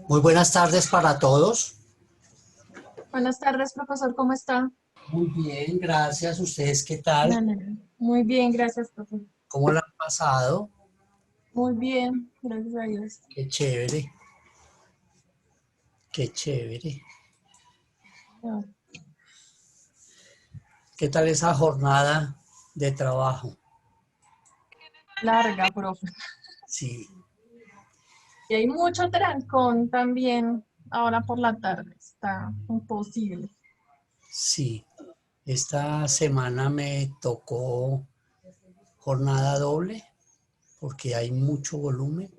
Muy buenas tardes para todos. Buenas tardes, profesor, ¿cómo está? Muy bien, gracias. ¿Ustedes qué tal? Me alegra. Muy bien, gracias, profesor. ¿Cómo la han pasado? Muy bien, gracias a Dios. Qué chévere, qué chévere. Ah, ¿Qué tal esa jornada de trabajo? larga, profe. Sí, Y hay mucho trancón también ahora por la tarde. Está imposible. sí. Esta semana me tocó jornada doble porque hay mucho volumen.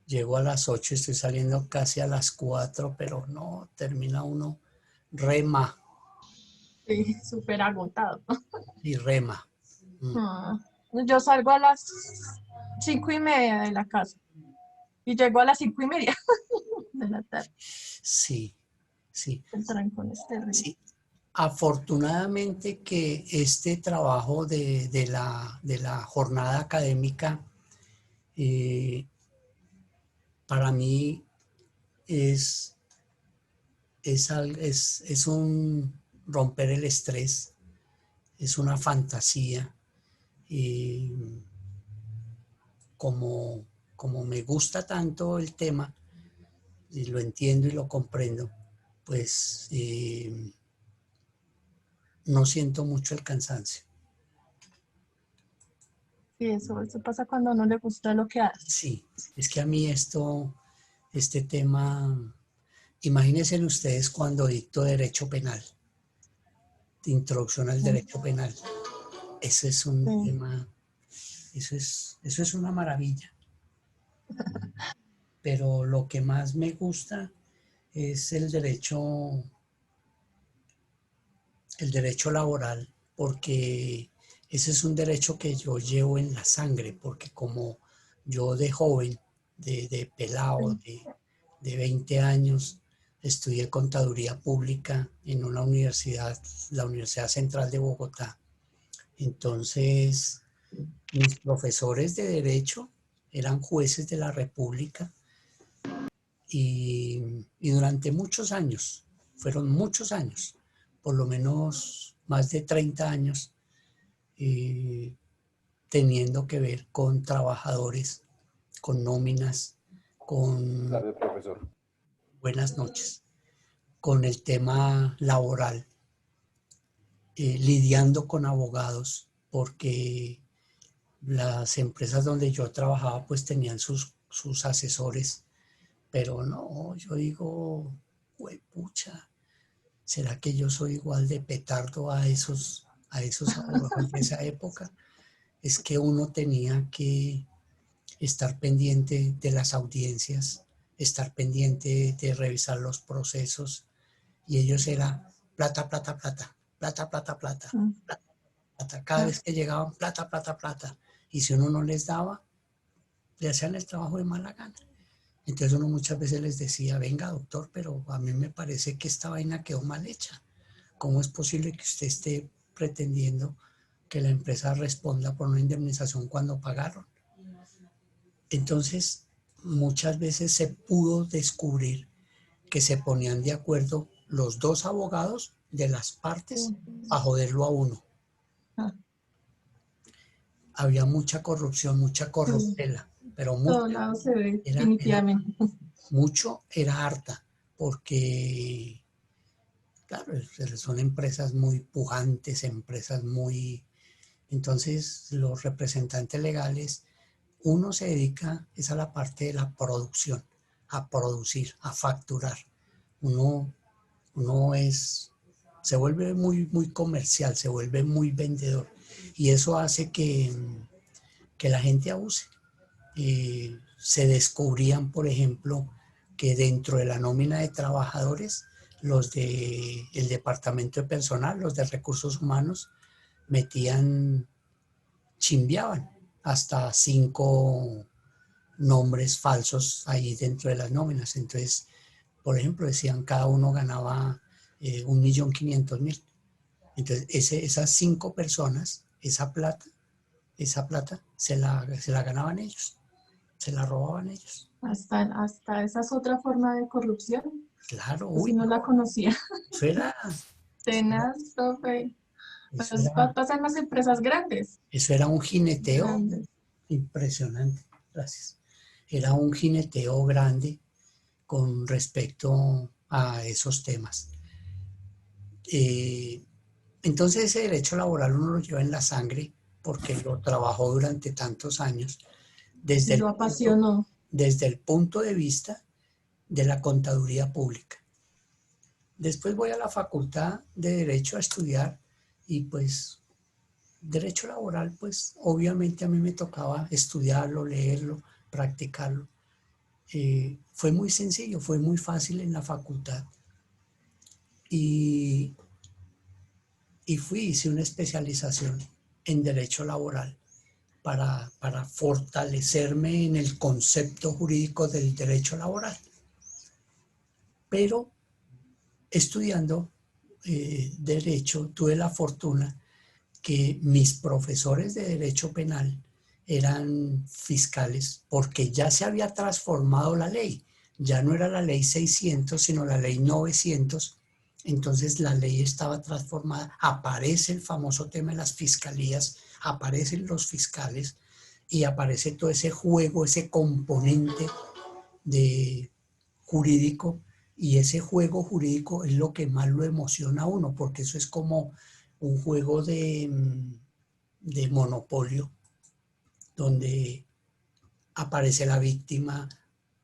Llego a las 8, estoy saliendo casi a las 4, pero no, termina uno rema Sí, súper agotado. y rema. Mm, Ah, yo salgo a las 5:30 de la casa y llego a las 5:30 de la tarde. sí, sí, El trancón es terrible. sí. Afortunadamente que este trabajo de la jornada académica eh, para mí es, es un romper el estrés, es una fantasía. Y como me gusta tanto el tema y lo entiendo y lo comprendo, pues no siento mucho el cansancio. Sí, eso pasa cuando no le gusta lo que hace. Sí, es que a mí este tema, imagínense ustedes cuando dicto derecho penal, de introducción al Mm, derecho penal. Eso es un sí, tema, eso es una maravilla. Pero lo que más me gusta es el derecho laboral, porque ese es un derecho que yo llevo en la sangre, porque como yo de joven, de pelado, sí. de 20 años, estudié contaduría pública en una universidad, la Universidad Central de Bogotá. Entonces, mis profesores de derecho eran jueces de la República y durante muchos años, fueron muchos años, por lo menos más de 30 años, eh, teniendo que ver con trabajadores, con nóminas, con Tarde, profesor. buenas noches, con el tema laboral, lidiando con abogados, porque las empresas donde yo trabajaba pues tenían sus asesores, pero no, yo digo, pucha, ¿será que yo soy igual de petardo a esos abogados de esa época? Es que uno tenía que estar pendiente de las audiencias, estar pendiente de revisar los procesos, y ellos era plata, plata, plata, plata, plata, plata, Mm, plata, plata. Cada ah, vez que llegaban, plata, plata, plata. Y si uno no les daba, le hacían el trabajo de mala gana. Entonces uno muchas veces les decía, venga doctor, pero a mí me parece que esta vaina quedó mal hecha. ¿Cómo es posible que usted esté pretendiendo que la empresa responda por una indemnización cuando pagaron? Entonces, muchas veces se pudo descubrir que se ponían de acuerdo los dos abogados de las partes sí. a joderlo a uno. Ah, Había mucha corrupción, mucha sí. corruptela, pero Todo mucha, lado se ve, era definitivamente. mucho, era harta, porque claro, son empresas muy pujantes, empresas muy... Entonces, los representantes legales, uno se dedica es a la parte de la producción, a producir, a facturar. Uno, se vuelve muy, muy comercial, se vuelve muy vendedor. Y eso hace que la gente abuse. Se descubrían, por ejemplo, que dentro de la nómina de trabajadores, los del departamento de personal, los de recursos humanos, metían chimbeaban hasta 5 nombres falsos ahí dentro de las nóminas. Entonces, por ejemplo, decían cada uno ganaba 1.500.000. Entonces, esas 5 personas, esa plata se la ganaban ellos, se la robaban ellos. Hasta esa es otra forma de corrupción. Claro, Pues si uy, no la no, conocía. eso era, Tenaz, profe. eso Pues era, pasan las empresas grandes. eso era un jineteo Grandes. impresionante. Gracias. Era un jineteo grande con respecto a esos temas. Eh, entonces ese derecho laboral uno lo lleva en la sangre porque lo trabajó durante tantos años desde Y el lo punto, apasionó. desde el punto de vista de la contaduría pública. Después voy a la facultad de Derecho a estudiar y pues Derecho laboral, pues obviamente a mí me tocaba estudiarlo, leerlo, practicarlo. Fue muy sencillo, fue muy fácil en la facultad. Y, hice una especialización en Derecho laboral para fortalecerme en el concepto jurídico del derecho laboral. Pero estudiando Derecho tuve la fortuna que mis profesores de Derecho Penal eran fiscales porque ya se había transformado la ley. Ya no era la ley 600, sino la ley 900. Entonces la ley estaba transformada. Aparece el famoso tema de las fiscalías, aparecen los fiscales y aparece todo ese juego, ese componente de jurídico, y ese juego jurídico es lo que más lo emociona a uno, porque eso es como un juego de monopolio, donde aparece la víctima,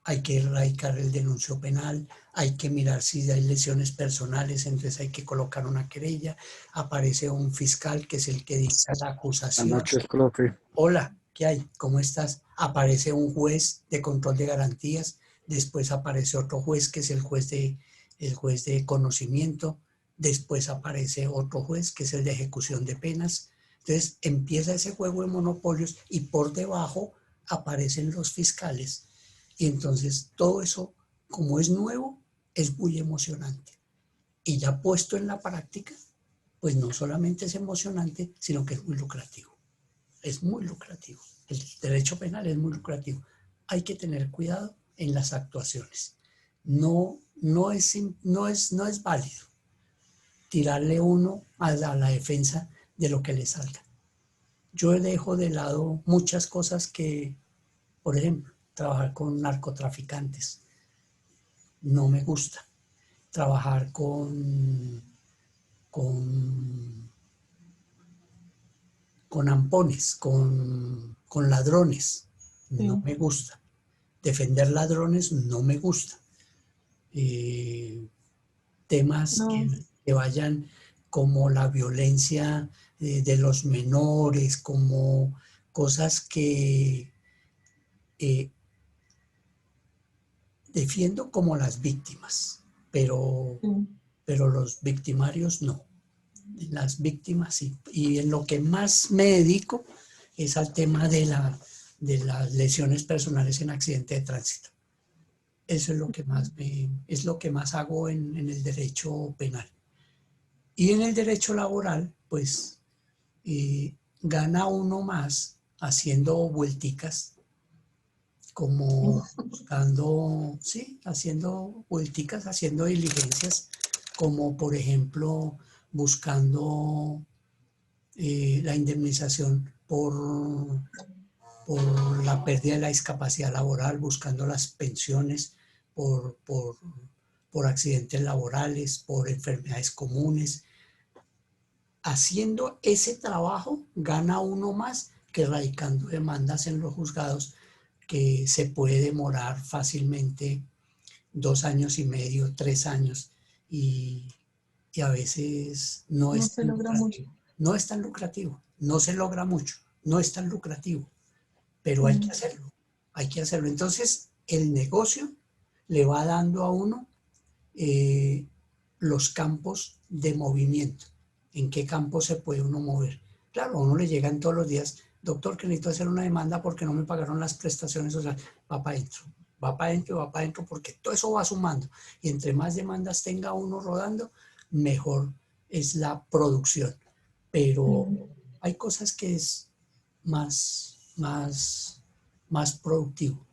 hay que erradicar el denuncio penal, hay que mirar si hay lesiones personales, entonces hay que colocar una querella, aparece un fiscal que es el que dicta la Buenas acusación. noches, profe. Hola, ¿qué hay? ¿Cómo estás? Aparece un juez de control de garantías, después aparece otro juez que es el juez de conocimiento, después aparece otro juez que es el de ejecución de penas. Entonces empieza ese juego de monopolios y por debajo aparecen los fiscales. Y entonces todo eso, como es nuevo, es muy emocionante. Y ya puesto en la práctica, pues no solamente es emocionante, sino que es muy lucrativo. Es muy lucrativo. El derecho penal es muy lucrativo. Hay que tener cuidado en las actuaciones. No es válido tirarle uno a la defensa de lo que le salga. Yo dejo de lado muchas cosas que, por ejemplo, trabajar con narcotraficantes no me gusta. Trabajar con, con ampones, con ladrones, no Sí. me gusta. Defender ladrones no me gusta. Temas que, No, que vayan como la violencia de los menores, como cosas que eh, defiendo como las víctimas, pero, sí. pero los victimarios no. Las víctimas sí. Y en lo que más me dedico es al tema de las lesiones personales en accidente de tránsito. Eso es lo que más hago en el derecho penal. Y en el derecho laboral, pues gana uno más haciendo vuelticas, como buscando, sí, haciendo vuelticas, haciendo diligencias, como por ejemplo buscando la indemnización por la pérdida de la discapacidad laboral, buscando las pensiones por, por, por accidentes laborales, por enfermedades comunes. Haciendo ese trabajo gana uno más que radicando demandas en los juzgados, que se puede demorar fácilmente 2 años y medio, 3 años, y, y a veces no No es se tan logra mucho. lucrativo. No es tan lucrativo, no se logra mucho, no es tan lucrativo, pero hay que Sí. hacerlo, hay que hacerlo. Entonces, el negocio le va dando a uno eh, los campos de movimiento, en qué campo se puede uno mover. Claro, a uno le llegan todos los días doctor, que necesito hacer una demanda porque no me pagaron las prestaciones sociales. Va para adentro, va para adentro, va para adentro, porque todo eso va sumando. Y entre más demandas tenga uno rodando, mejor es la producción. Pero hay cosas que es más productivo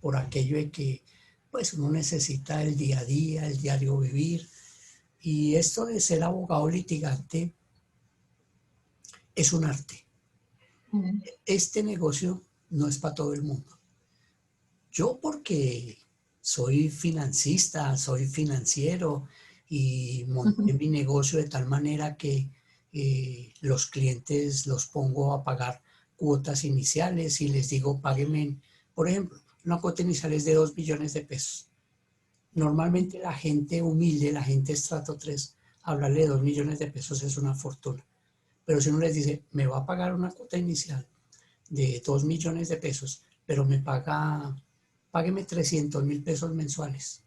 por aquello de que pues uno necesita el día a día, el diario vivir. Y esto de ser abogado litigante es un arte. Este negocio no es para todo el mundo. Yo porque soy financista, soy financiero y monté mi negocio de tal manera que los clientes los pongo a pagar cuotas iniciales y les digo, páguenme, por ejemplo, una cuota inicial es de 2 millones de pesos. Normalmente la gente humilde, la gente estrato 3, hablarle de 2 millones de pesos es una fortuna. Pero si uno les dice, me va a pagar una cuota inicial de 2 millones de pesos, pero págueme 300,000 pesos mensuales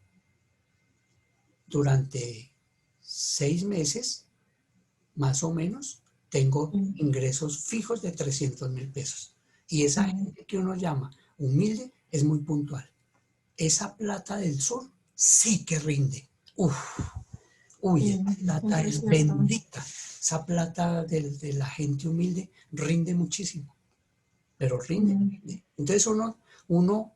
durante 6 meses, más o menos, tengo ingresos fijos de 300,000 pesos. Y esa gente que uno llama humilde es muy puntual. Esa plata del sur sí que rinde. Uf, uy, esa plata es bendita. Esa plata de la gente humilde rinde muchísimo, pero rinde. Entonces uno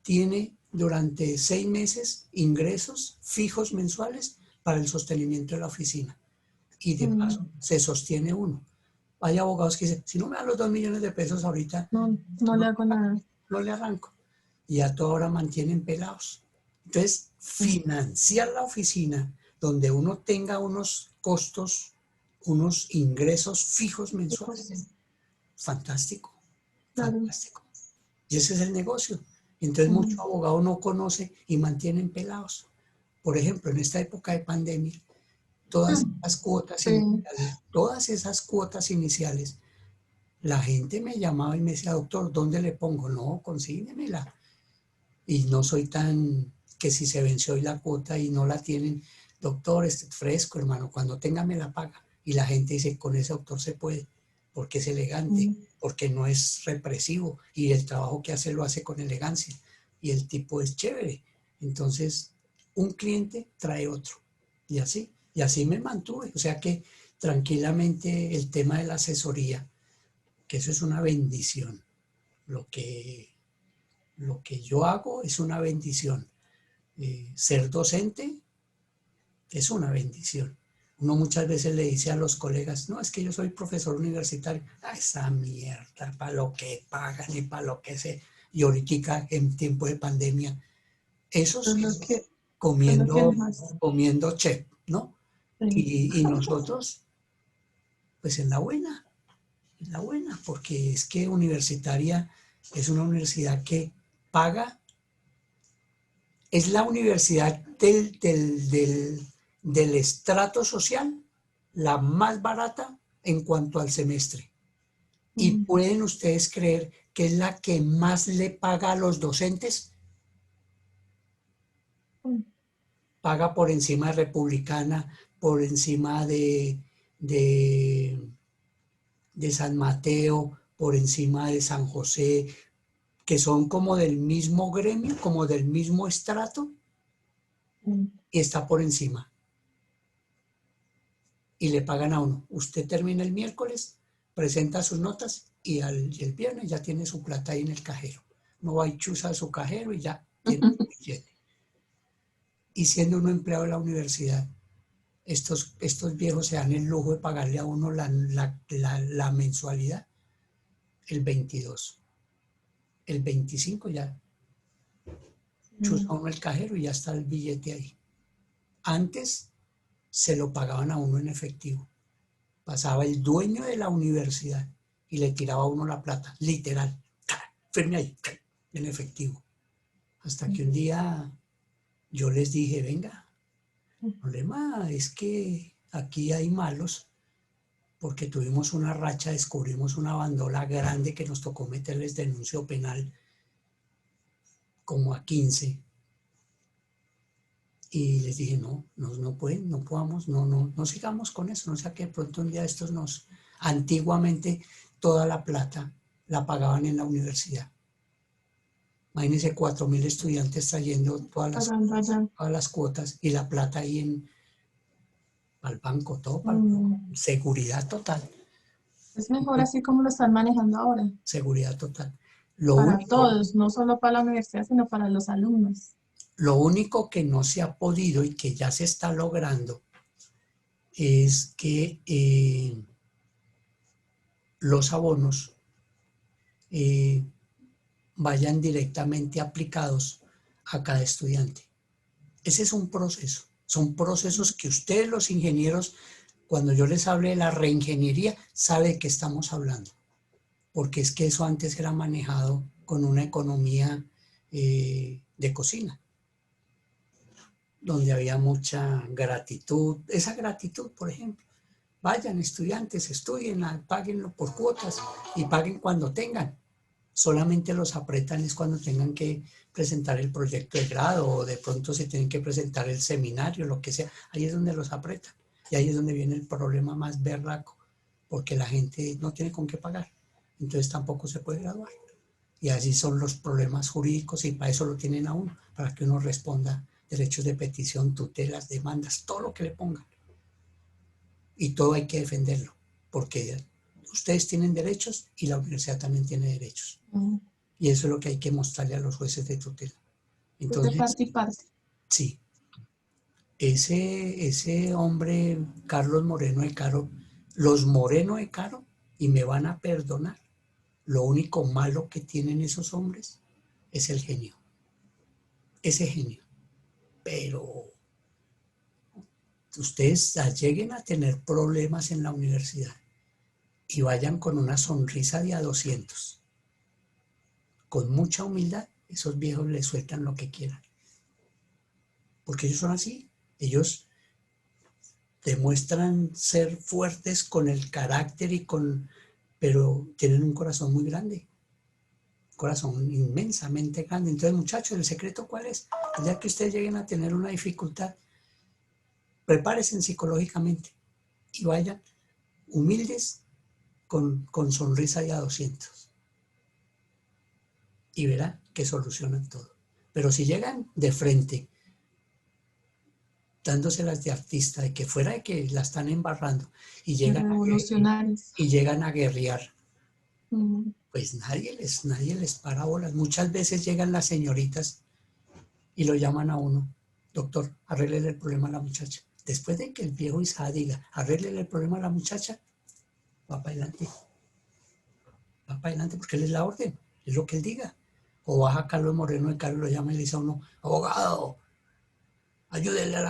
tiene durante 6 meses ingresos fijos mensuales para el sostenimiento de la oficina. Y de paso se sostiene uno. Hay abogados que dicen, si no me dan los 2 millones de pesos ahorita, No le hago nada. no le arranco. Y a toda hora mantienen pelados. Entonces, financiar la oficina donde uno tenga unos costos, unos ingresos fijos mensuales, fantástico, fantástico. Y ese es el negocio. Entonces, mucho abogado no conoce y mantienen pelados. Por ejemplo, en esta época de pandemia, todas esas cuotas iniciales, la gente me llamaba y me decía, doctor, ¿dónde le pongo? No, consíguemela. Y no soy tan que si se venció hoy la cuota y no la tienen, doctor, fresco, hermano, cuando tenga me la paga. Y la gente dice, con ese doctor se puede, porque es elegante, porque no es represivo y el trabajo que hace lo hace con elegancia y el tipo es chévere. Entonces, un cliente trae otro y así me mantuve. O sea que tranquilamente el tema de la asesoría, que eso es una bendición. Lo que yo hago es una bendición. Ser docente es una bendición. Uno muchas veces le dice a los colegas, no, es que yo soy profesor universitario. Ah, esa mierda, para lo que pagan y para lo que se... Y ahorita en tiempo de pandemia, eso sí, comiendo chef, ¿no? Y nosotros, pues en la buena, porque es que universitaria es una universidad que paga, es la universidad del estrato social, la más barata en cuanto al semestre. Y pueden ustedes creer que es la que más le paga a los docentes. Paga por encima de Republicana, por encima de San Mateo, por encima de San José, que son como del mismo gremio, como del mismo estrato, y está por encima. Y le pagan a uno. Usted termina el miércoles, presenta sus notas y el viernes ya tiene su plata ahí en el cajero. No va y chuza a su cajero y ya tiene su billete. Y siendo uno empleado de la universidad, estos viejos se dan el lujo de pagarle a uno la mensualidad el 22. El 25 ya chuza uno el cajero y ya está el billete ahí. Antes se lo pagaban a uno en efectivo. Pasaba el dueño de la universidad y le tiraba a uno la plata, literal, firme ahí, en efectivo. Hasta que un día yo les dije, venga, el problema es que aquí hay malos, porque tuvimos una racha, descubrimos una bandola grande que nos tocó meterles denuncio penal como a 15. Y les dije, no pueden, no podamos, no sigamos con eso, no sea que de pronto un día estos antiguamente toda la plata la pagaban en la universidad. Imagínense 4.000 estudiantes trayendo pagando allá. todas las cuotas y la plata ahí al banco, todo para Mm, seguridad total. es mejor así como lo están manejando ahora, Seguridad total. Lo para único, todos, no solo para la universidad, sino para los alumnos. lo único que no se ha podido y que ya se está logrando es que los abonos eh, vayan directamente aplicados a cada estudiante. Ese es un proceso. Son procesos que ustedes los ingenieros, cuando yo les hable de la reingeniería, saben de qué estamos hablando. Porque es que eso antes era manejado con una economía de cocina, donde había mucha gratitud. Esa gratitud, por ejemplo, vayan estudiantes, estudien, páguenlo por cuotas y paguen cuando tengan. Solamente los apretan es cuando tengan que presentar el proyecto de grado o de pronto se tienen que presentar el seminario, lo que sea. Ahí es donde los apretan. Y ahí es donde viene el problema más berraco, porque la gente no tiene con qué pagar. Entonces tampoco se puede graduar. Y así son los problemas jurídicos y para eso lo tienen a uno, para que uno responda derechos de petición, tutelas, demandas, todo lo que le pongan. Y todo hay que defenderlo, porque ustedes tienen derechos y la universidad también tiene derechos. Mm, Y eso es lo que hay que mostrarle a los jueces de tutela. es de Entonces, parte y parte. sí, ese hombre, Carlos Moreno de Caro, los Moreno de Caro, y me van a perdonar, lo único malo que tienen esos hombres es el genio, ese genio. Pero ustedes lleguen a tener problemas en la universidad y vayan con una sonrisa de a 200, con mucha humildad, esos viejos les sueltan lo que quieran. Porque ellos son así, ellos demuestran ser fuertes con el carácter pero tienen un corazón muy grande, un corazón inmensamente grande. Entonces, muchachos, ¿el secreto cuál es? Ya que ustedes lleguen a tener una dificultad, prepárense psicológicamente y vayan humildes con sonrisa y a 200 y verán que solucionan todo. Pero si llegan de frente, dándoselas de artista, de que fuera de que la están embarrando y De llegan revolucionarios. y llegan a guerrear, Mm, pues nadie les para bolas. Muchas veces llegan las señoritas y lo llaman a uno, doctor, arréglele el problema a la muchacha. Después de que el viejo Isaac diga, arréglele el problema a la muchacha, va para adelante, porque él es la orden, es lo que él diga. O baja Carlos Moreno, y Carlos lo llama y le dice a uno, abogado, ayúdele a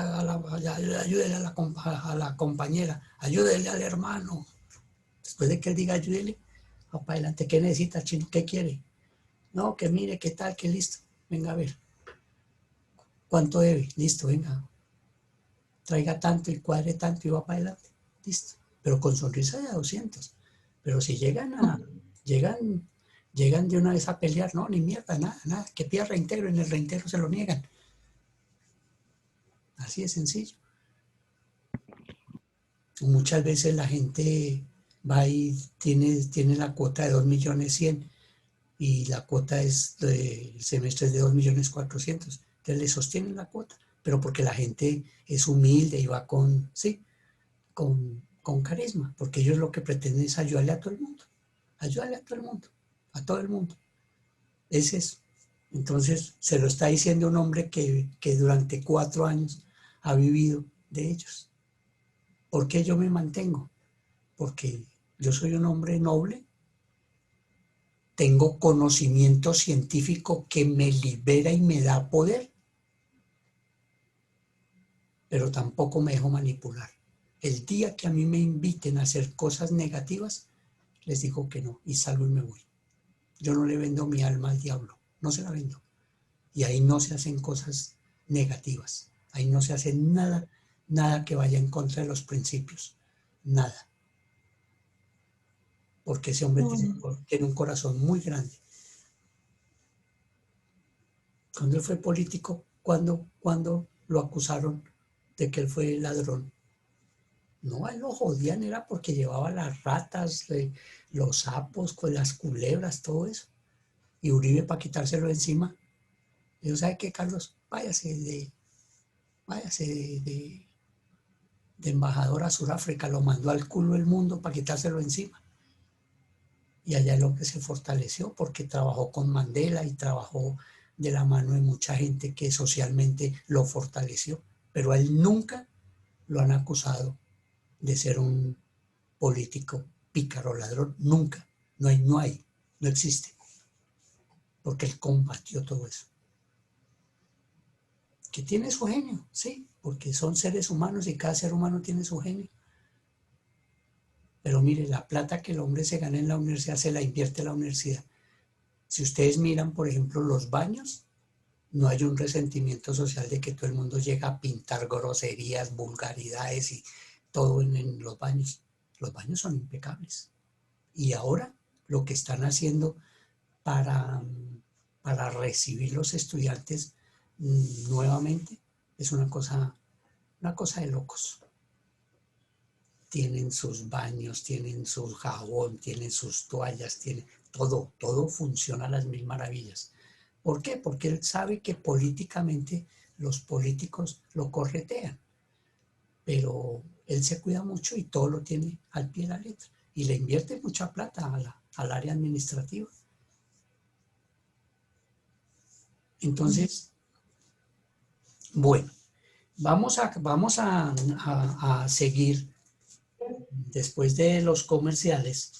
la compañera, ayúdele al hermano. Después de que él diga ayúdele, va para adelante. ¿Qué necesita, chino? ¿Qué quiere? No, que mire, qué tal, que listo. Venga a ver. ¿Cuánto debe? Listo, venga. Traiga tanto y cuadre tanto y va para adelante. Listo. Pero con sonrisa de a 200. Pero si llegan, llegan de una vez a pelear, no, ni mierda, nada. Que pida reintegro, en el reintegro se lo niegan. Así de sencillo. Muchas veces la gente va y tiene la cuota de 2.100.000 y la cuota el semestre es de 2.400.000. Entonces le sostienen la cuota, pero porque la gente es humilde y va sí, con carisma, porque ellos lo que pretenden es ayudarle a todo el mundo, ayudarle a todo el mundo. Es eso. Entonces se lo está diciendo un hombre que durante 4 años ha vivido de ellos. ¿Por qué yo me mantengo? Porque yo soy un hombre noble, tengo conocimiento científico que me libera y me da poder, pero tampoco me dejo manipular. El día que a mí me inviten a hacer cosas negativas, les digo que no y salgo y me voy. Yo no le vendo mi alma al diablo, no se la vendo. Y ahí no se hacen cosas negativas, ahí no se hace nada que vaya en contra de los principios, nada. Porque ese hombre bueno, tiene un corazón muy grande. Cuando él fue político, cuando lo acusaron de que él fue ladrón, No, a él lo jodían era porque llevaba las ratas, los sapos, con las culebras, todo eso. Y Uribe para quitárselo de encima. Yo, ¿sabe qué, Carlos? Váyase de embajador a Sudáfrica, lo mandó al culo del mundo para quitárselo encima. Y allá el hombre se fortaleció porque trabajó con Mandela y trabajó de la mano de mucha gente que socialmente lo fortaleció. Pero a él nunca lo han acusado de ser un político pícaro, ladrón, nunca. No existe. Porque él combatió todo eso. Que tiene su genio, sí, porque son seres humanos y cada ser humano tiene su genio. Pero mire, la plata que el hombre se gana en la universidad se la invierte en la universidad. Si ustedes miran, por ejemplo, los baños, no hay un resentimiento social de que todo el mundo llega a pintar groserías, vulgaridades y todo en los baños. Los baños son impecables. Y ahora lo que están haciendo para, para recibir los estudiantes nuevamente es una cosa de locos. Tienen sus baños, tienen su jabón, tienen sus toallas, tienen todo funciona a las mil maravillas. ¿Por qué? Porque él sabe que políticamente los políticos lo corretean, pero él se cuida mucho y todo lo tiene al pie de la letra y le invierte mucha plata al área administrativa. Entonces, bueno, vamos a seguir después de los comerciales.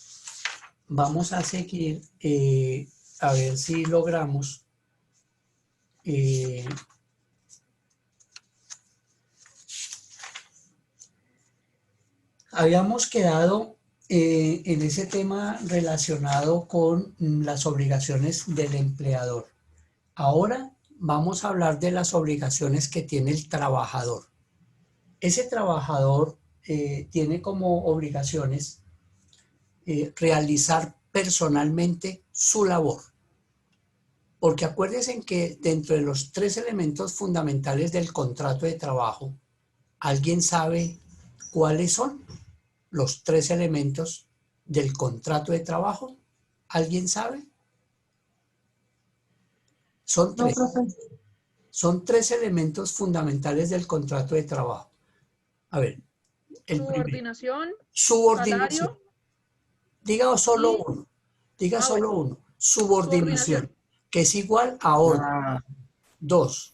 Vamos a seguir a ver si logramos habíamos quedado en ese tema relacionado con las obligaciones del empleador. Ahora vamos a hablar de las obligaciones que tiene el trabajador. Ese trabajador tiene como obligaciones realizar personalmente su labor. Porque acuérdense que dentro de los 3 elementos fundamentales del contrato de trabajo, ¿alguien sabe cuáles son los 3 elementos del contrato de trabajo? ¿Alguien sabe? Son No, 3. profe. Son 3 elementos fundamentales del contrato de trabajo. A ver, el primero, Subordinación, subordinación. salario Diga solo y... uno. Diga bueno, solo uno. subordinación. Subordinación, que es igual a orden. La, 2.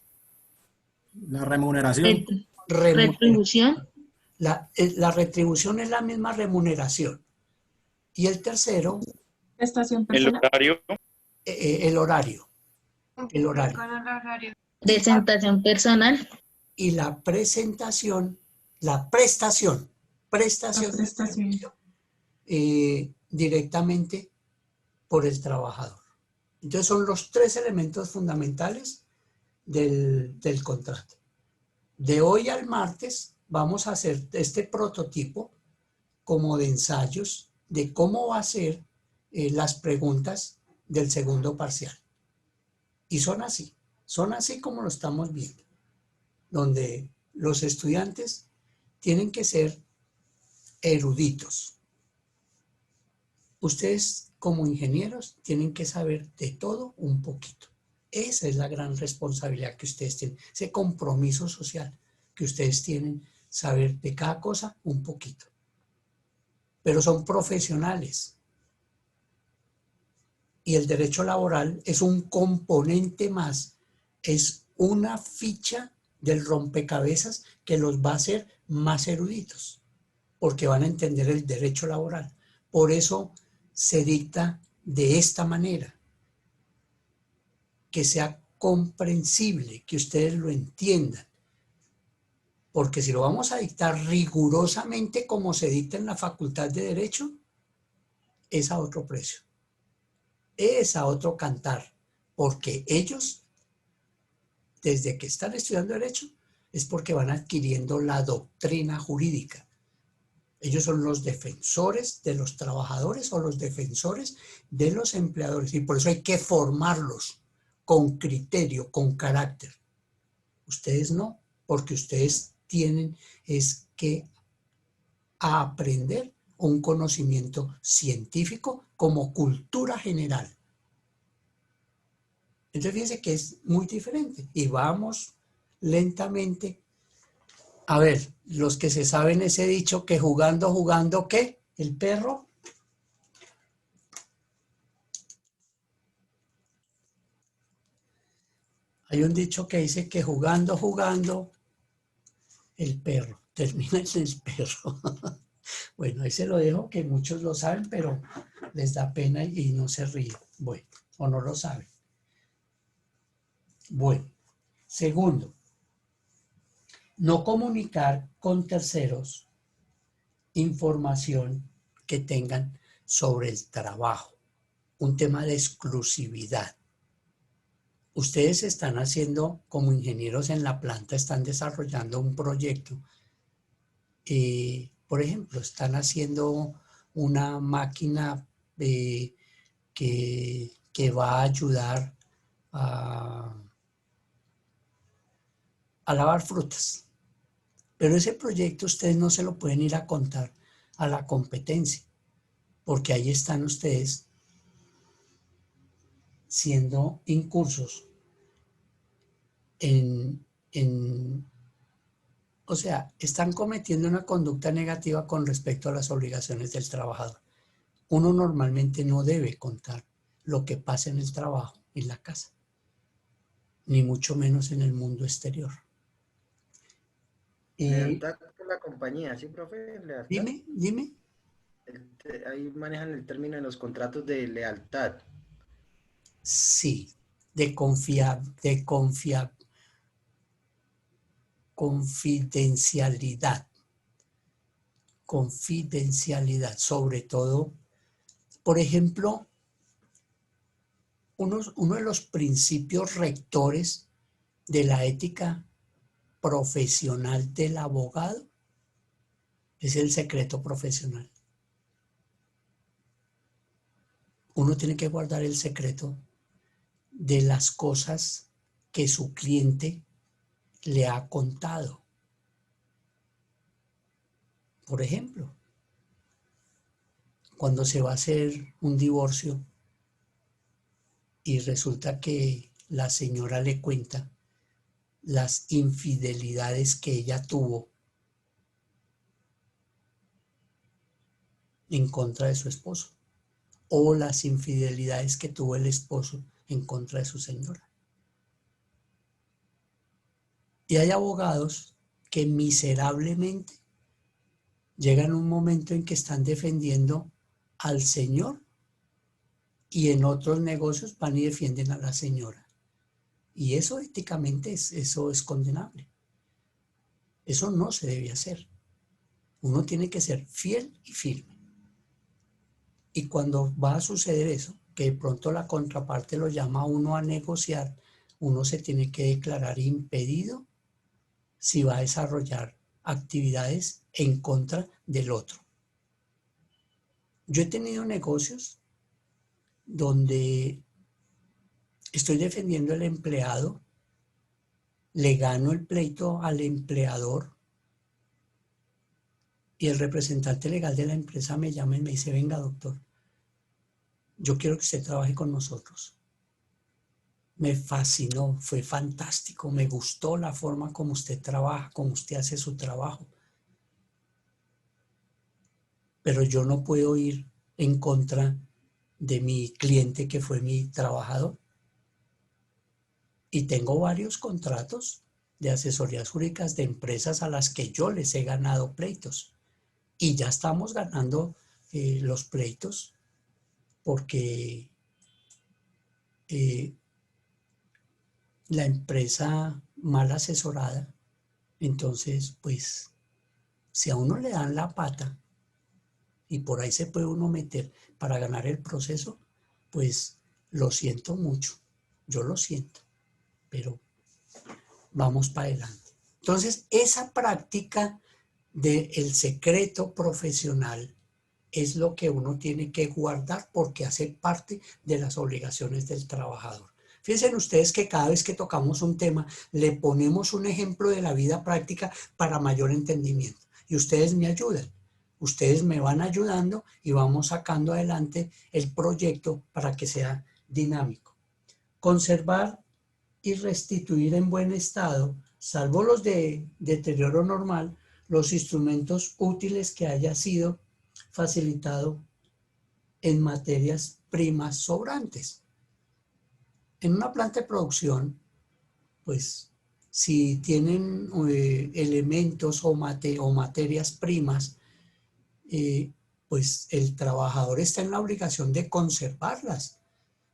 la remuneración. Remuneración. Retribución. La retribución es la misma remuneración. Y el tercero, Estación El personal. horario, el horario. El horario. Con el horario. Presentación personal. Y la presentación, la prestación La del prestación. servicio, directamente por el trabajador. Entonces son los 3 elementos fundamentales del contrato. De hoy al martes vamos a hacer este prototipo como de ensayos de cómo va a ser las preguntas del segundo parcial. Y son así como lo estamos viendo, donde los estudiantes tienen que ser eruditos. Ustedes como ingenieros tienen que saber de todo un poquito. Esa es la gran responsabilidad que ustedes tienen, ese compromiso social que ustedes tienen, saber de cada cosa un poquito. Pero son profesionales. Y el derecho laboral es un componente más, es una ficha del rompecabezas que los va a hacer más eruditos, porque van a entender el derecho laboral. Por eso se dicta de esta manera, que sea comprensible, que ustedes lo entiendan. Porque si lo vamos a dictar rigurosamente como se dicta en la Facultad de Derecho, es a otro precio, es a otro cantar, porque ellos, desde que están estudiando Derecho, es porque van adquiriendo la doctrina jurídica. Ellos son los defensores de los trabajadores o los defensores de los empleadores, y por eso hay que formarlos con criterio, con carácter. Ustedes no, porque ustedes tienen es que a aprender un conocimiento científico como cultura general. Entonces fíjense que es muy diferente y vamos lentamente. A ver, los que se saben ese dicho que jugando, jugando, ¿qué? El perro. Hay un dicho que dice que jugando, jugando, el perro. Termina en el perro. Bueno, ahí se lo dejo, que muchos lo saben, pero les da pena y no se ríen. Bueno, o no lo saben. Bueno, segundo, no comunicar con terceros información que tengan sobre el trabajo. Un tema de exclusividad. Ustedes están haciendo, como ingenieros en la planta, están desarrollando un proyecto. Por ejemplo, están haciendo una máquina que va a ayudar a lavar frutas. Pero ese proyecto ustedes no se lo pueden ir a contar a la competencia, porque ahí están ustedes siendo incursos o sea, están cometiendo una conducta negativa con respecto a las obligaciones del trabajador. Uno normalmente no debe contar lo que pasa en el trabajo, en la casa, ni mucho menos en el mundo exterior. Lealtad por la compañía, ¿sí, profe? Lealtad. Dime. Ahí manejan el término en los contratos de lealtad. Sí, de confidencialidad. Confidencialidad, sobre todo, por ejemplo, uno de los principios rectores de la ética profesional del abogado es el secreto profesional. Uno tiene que guardar el secreto de las cosas que su cliente le ha contado. Por ejemplo, cuando se va a hacer un divorcio y resulta que la señora le cuenta las infidelidades que ella tuvo en contra de su esposo o las infidelidades que tuvo el esposo en contra de su señora. Y hay abogados que miserablemente llegan a un momento en que están defendiendo al señor y en otros negocios van y defienden a la señora. Y eso éticamente eso es condenable. Eso no se debe hacer. Uno tiene que ser fiel y firme. Y cuando va a suceder eso, que de pronto la contraparte lo llama a uno a negociar, uno se tiene que declarar impedido si va a desarrollar actividades en contra del otro. Yo he tenido negocios donde estoy defendiendo al empleado, le gano el pleito al empleador y el representante legal de la empresa me llama y me dice, venga doctor, yo quiero que usted trabaje con nosotros. Me fascinó, fue fantástico, me gustó la forma como usted trabaja, como usted hace su trabajo. Pero yo no puedo ir en contra de mi cliente que fue mi trabajador. Y tengo varios contratos de asesorías jurídicas de empresas a las que yo les he ganado pleitos. Y ya estamos ganando los pleitos porque la empresa mal asesorada, entonces pues si a uno le dan la pata y por ahí se puede uno meter para ganar el proceso, pues lo siento mucho, yo lo siento, pero vamos para adelante. Entonces esa práctica del secreto profesional es lo que uno tiene que guardar porque hace parte de las obligaciones del trabajador. Fíjense ustedes que cada vez que tocamos un tema le ponemos un ejemplo de la vida práctica para mayor entendimiento y ustedes me ayudan. Ustedes me van ayudando y vamos sacando adelante el proyecto para que sea dinámico. Conservar y restituir en buen estado, salvo los de deterioro normal, los instrumentos útiles que haya sido facilitado en materias primas sobrantes. En una planta de producción, pues si tienen elementos o materias primas, pues el trabajador está en la obligación de conservarlas,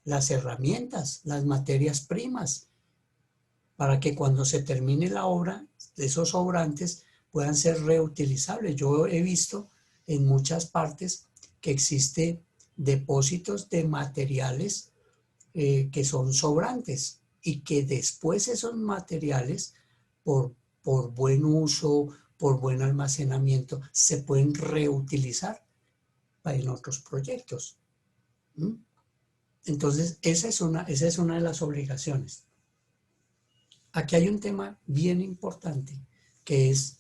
las herramientas, las materias primas, para que cuando se termine la obra, esos sobrantes puedan ser reutilizables. Yo he visto en muchas partes que existen depósitos de materiales que son sobrantes y que después esos materiales, por buen uso, por buen almacenamiento, se pueden reutilizar en otros proyectos. ¿Mm? Entonces, esa es una de las obligaciones. Aquí hay un tema bien importante, que es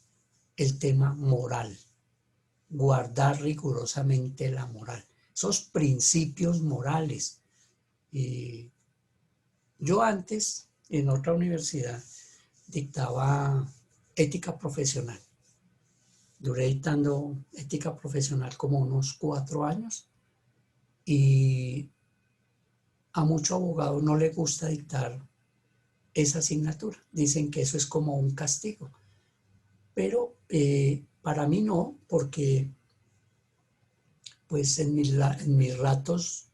el tema moral. Guardar rigurosamente la moral. Esos principios morales. Yo antes, en otra universidad, dictaba ética profesional. Duré dictando ética profesional como unos 4 años y a muchos abogados no les gusta dictar esa asignatura. Dicen que eso es como un castigo. Pero para mí no, porque pues en mis ratos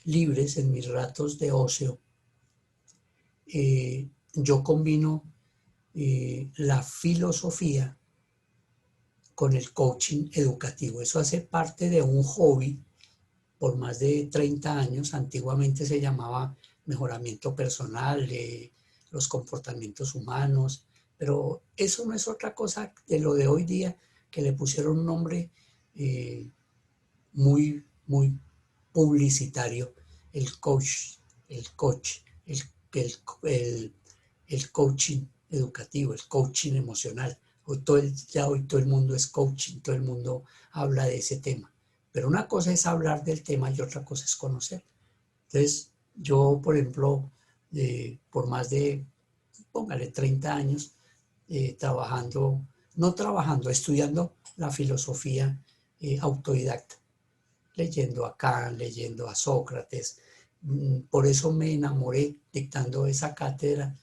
libres, en mis ratos de ocio, yo combino la filosofía con el coaching educativo. Eso hace parte de un hobby por más de 30 años. Antiguamente se llamaba mejoramiento personal, los comportamientos humanos, pero eso no es otra cosa de lo de hoy día, que le pusieron un nombre muy publicitario, el coaching educativo, el coaching emocional. Hoy todo el mundo es coaching, todo el mundo habla de ese tema. Pero una cosa es hablar del tema y otra cosa es conocer. Entonces, yo, por ejemplo, por más de, póngale 30 años, estudiando la filosofía autodidacta, leyendo a Kant, leyendo a Sócrates. Por eso me enamoré dictando esa cátedra,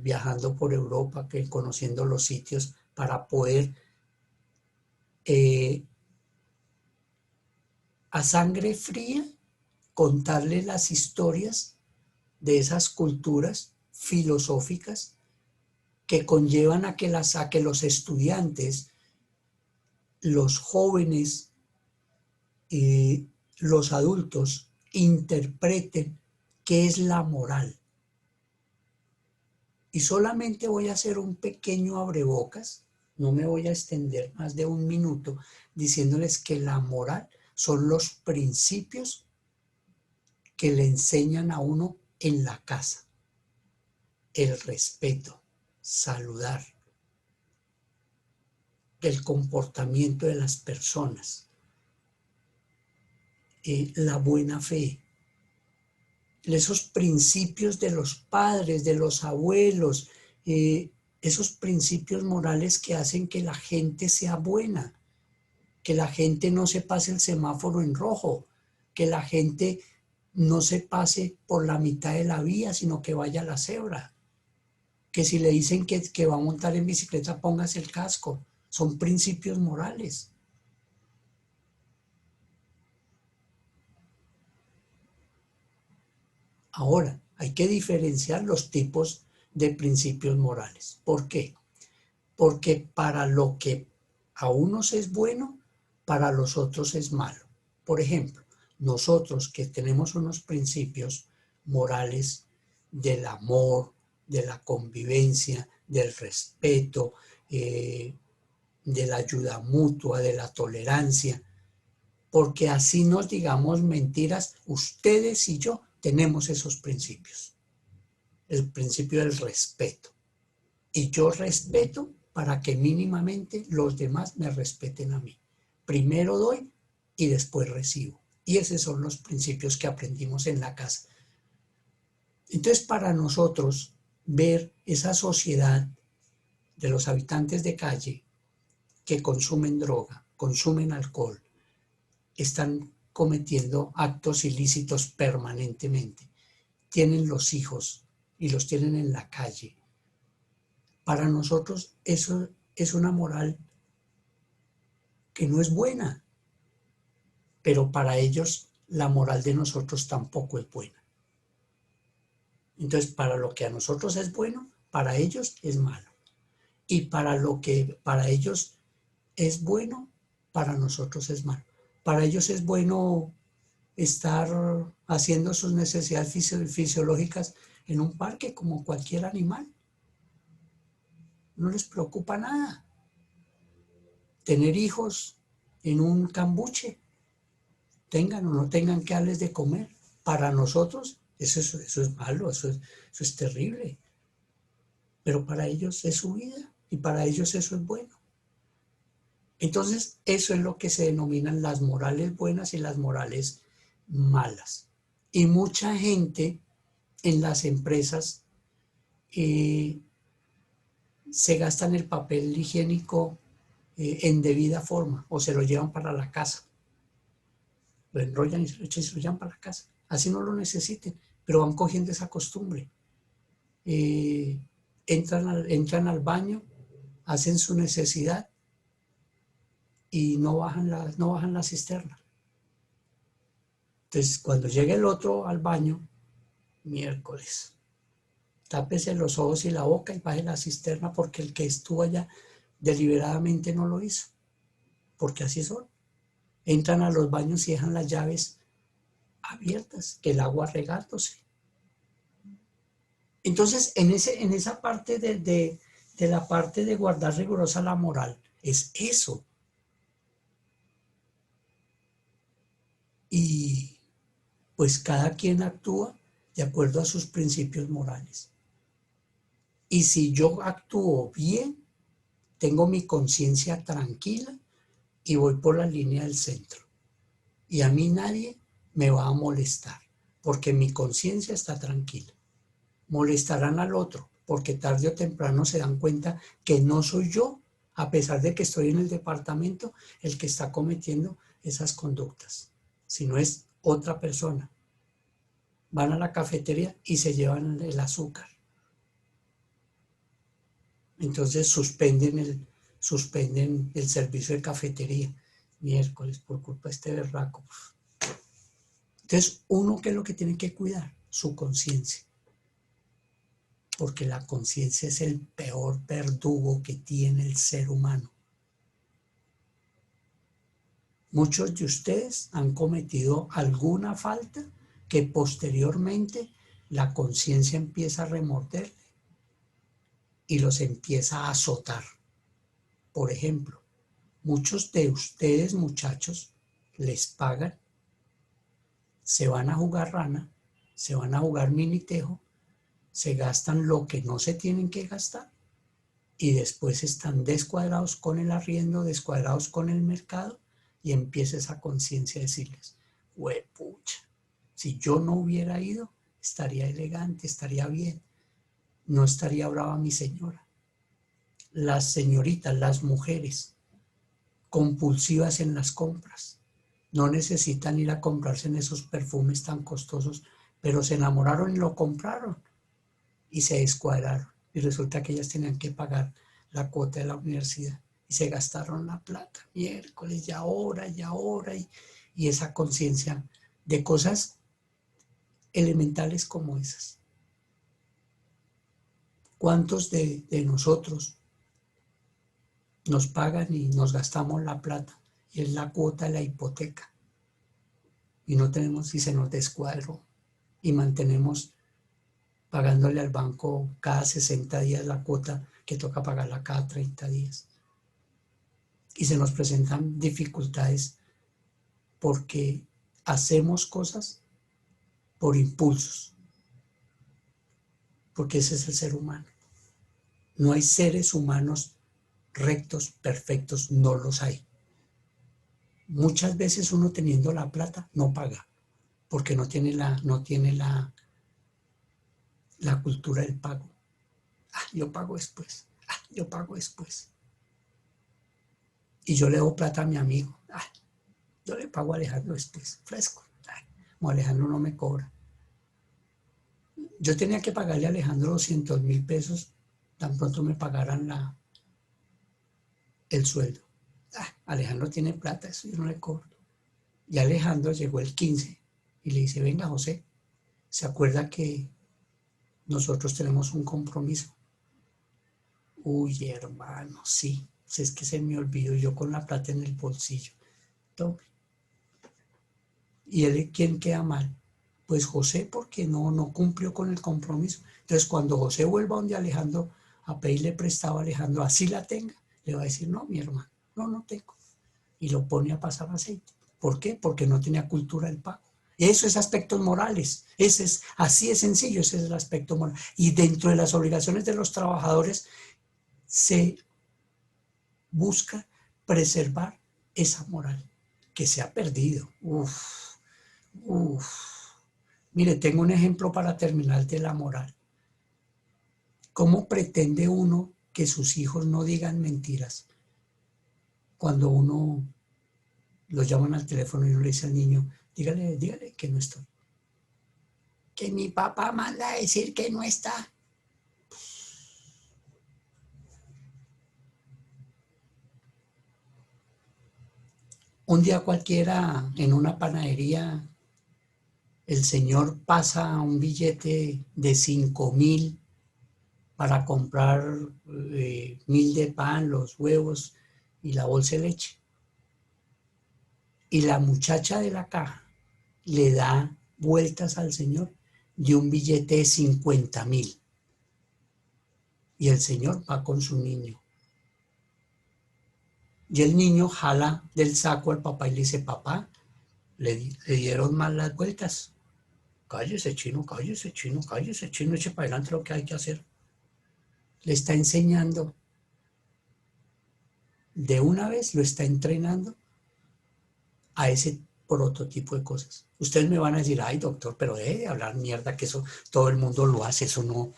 viajando por Europa, conociendo los sitios para poder a sangre fría contarle las historias de esas culturas filosóficas que conllevan a que los estudiantes, los jóvenes y los adultos interpreten qué es la moral. Y solamente voy a hacer un pequeño abrebocas, no me voy a extender más de 1 minuto, diciéndoles que la moral son los principios que le enseñan a uno en la casa. El respeto, saludar, el comportamiento de las personas, la buena fe, esos principios de los padres, de los abuelos, esos principios morales que hacen que la gente sea buena, que la gente no se pase el semáforo en rojo, que la gente no se pase por la mitad de la vía, sino que vaya a la cebra, que si le dicen que va a montar en bicicleta, póngase el casco. Son principios morales. Ahora, hay que diferenciar los tipos de principios morales. ¿Por qué? Porque para lo que a unos es bueno, para los otros es malo. Por ejemplo, nosotros que tenemos unos principios morales del amor, de la convivencia, del respeto, de la ayuda mutua, de la tolerancia, porque así nos digamos mentiras, ustedes y yo tenemos esos principios. El principio del respeto. Y yo respeto para que mínimamente los demás me respeten a mí. primero doy y después recibo. Y esos son los principios que aprendimos en la casa. Entonces, para nosotros, ver esa sociedad de los habitantes de calle que consumen droga, consumen alcohol, están cometiendo actos ilícitos permanentemente, tienen los hijos y los tienen en la calle. Para nosotros eso es una moral que no es buena, pero para ellos la moral de nosotros tampoco es buena. Entonces, para lo que a nosotros es bueno, para ellos es malo. Y para lo que para ellos es bueno, para nosotros es malo. Para ellos es bueno estar haciendo sus necesidades fisiológicas en un parque como cualquier animal. No les preocupa nada. Tener hijos en un cambuche, tengan o no tengan que darles de comer. Para nosotros eso es malo, eso es terrible. Pero para ellos es su vida y para ellos eso es bueno. Entonces, eso es lo que se denominan las morales buenas y las morales malas. Y mucha gente en las empresas se gastan el papel higiénico en debida forma o se lo llevan para la casa. Lo enrollan y se lo echan y se lo llevan para la casa. Así no lo necesiten, pero van cogiendo esa costumbre. Entran al baño, hacen su necesidad y no bajan la cisterna. Entonces, cuando llegue el otro al baño, miércoles, tápese los ojos y la boca y baje la cisterna porque el que estuvo allá deliberadamente no lo hizo. Porque así son. Entran a los baños y dejan las llaves abiertas, que el agua regándose. Entonces, en esa parte de la parte de guardar rigurosa la moral, es eso. Y pues cada quien actúa de acuerdo a sus principios morales. Y si yo actúo bien, tengo mi conciencia tranquila y voy por la línea del centro. Y a mí nadie me va a molestar, porque mi conciencia está tranquila. Molestarán al otro, porque tarde o temprano se dan cuenta que no soy yo, a pesar de que estoy en el departamento, el que está cometiendo esas conductas, sino es otra persona. Van a la cafetería y se llevan el azúcar. Entonces suspenden el servicio de cafetería miércoles por culpa de este berraco. Entonces, uno, ¿qué es lo que tiene que cuidar? Su conciencia. Porque la conciencia es el peor verdugo que tiene el ser humano. Muchos de ustedes han cometido alguna falta que posteriormente la conciencia empieza a remorderle y los empieza a azotar. Por ejemplo, muchos de ustedes, muchachos, les pagan, se van a jugar rana, se van a jugar minitejo, se gastan lo que no se tienen que gastar y después están descuadrados con el arriendo, descuadrados con el mercado y empieza esa conciencia a decirles, huepucha, si yo no hubiera ido, estaría elegante, estaría bien, no estaría brava mi señora. Las señoritas, las mujeres compulsivas en las compras, no necesitan ir a comprarse en esos perfumes tan costosos, pero se enamoraron y lo compraron y se descuadraron. Y resulta que ellas tenían que pagar la cuota de la universidad y se gastaron la plata, miércoles, y ahora, y esa conciencia de cosas elementales como esas. ¿Cuántos de nosotros nos pagan y nos gastamos la plata? Y es la cuota de la hipoteca. Y no tenemos, y se nos descuadró. Y mantenemos pagándole al banco cada 60 días la cuota que toca pagarla cada 30 días. Y se nos presentan dificultades porque hacemos cosas por impulsos. Porque ese es el ser humano. No hay seres humanos rectos, perfectos, no los hay. muchas veces uno teniendo la plata no paga, porque no tiene la cultura del pago. Yo pago después. Yo pago después. Y yo le doy plata a mi amigo. Yo le pago a Alejandro después, fresco. Como Alejandro no me cobra. Yo tenía que pagarle a Alejandro 200.000 pesos, tan pronto me pagaran el sueldo. Alejandro tiene plata, eso yo no le cobro. Y Alejandro llegó el 15 y le dice, venga José, ¿se acuerda que nosotros tenemos un compromiso? Uy, hermano, sí. Pues es que se me olvidó, yo con la plata en el bolsillo. Tome. ¿Y él quién queda mal? Pues José, porque no cumplió con el compromiso. Entonces, cuando José vuelva donde Alejandro a pedirle prestado a Alejandro, así la tenga, le va a decir, no, mi hermano, no tengo. Y lo pone a pasar aceite. ¿Por qué? Porque no tenía cultura del pago. Eso es aspectos morales. Así es sencillo, ese es el aspecto moral. Y dentro de las obligaciones de los trabajadores se busca preservar esa moral que se ha perdido. Mire, tengo un ejemplo para terminar de la moral. ¿Cómo pretende uno que sus hijos no digan mentiras cuando uno los llaman al teléfono y uno le dice al niño, dígale que no estoy? Que mi papá manda a decir que no está. Un día cualquiera en una panadería, el señor pasa un billete de 5.000 para comprar 1.000 de pan, los huevos y la bolsa de leche. Y la muchacha de la caja le da vueltas al señor de un billete de 50.000. Y el señor va con su niño. Y el niño jala del saco al papá y le dice, papá, le dieron mal las vueltas. Cállese chino, cállese chino, cállese chino, eche para adelante lo que hay que hacer. Le está enseñando, de una vez lo está entrenando a ese prototipo de cosas. Ustedes me van a decir, ay doctor, pero deje de hablar mierda, que eso todo el mundo lo hace, eso no.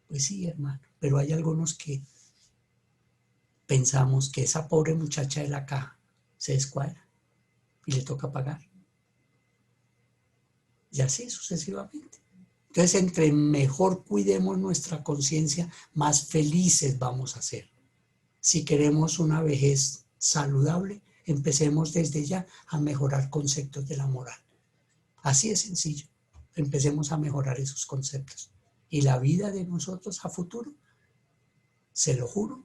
Pues sí, hermano, pero hay algunos que pensamos que esa pobre muchacha de la caja se descuadra y le toca pagar. Y así sucesivamente. Entonces, entre mejor cuidemos nuestra conciencia, más felices vamos a ser. Si queremos una vejez saludable, empecemos desde ya a mejorar conceptos de la moral. Así es sencillo. Empecemos a mejorar esos conceptos. Y la vida de nosotros a futuro, se lo juro,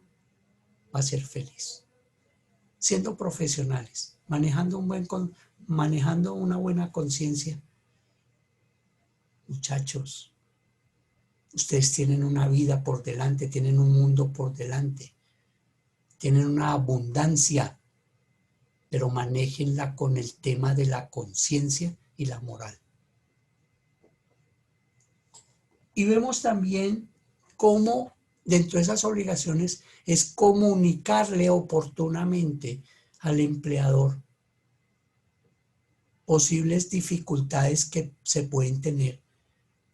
va a ser feliz. Siendo profesionales, manejando una buena conciencia. Muchachos, ustedes tienen una vida por delante, tienen un mundo por delante, tienen una abundancia, pero manéjenla con el tema de la conciencia y la moral. Y vemos también cómo dentro de esas obligaciones es comunicarle oportunamente al empleador posibles dificultades que se pueden tener,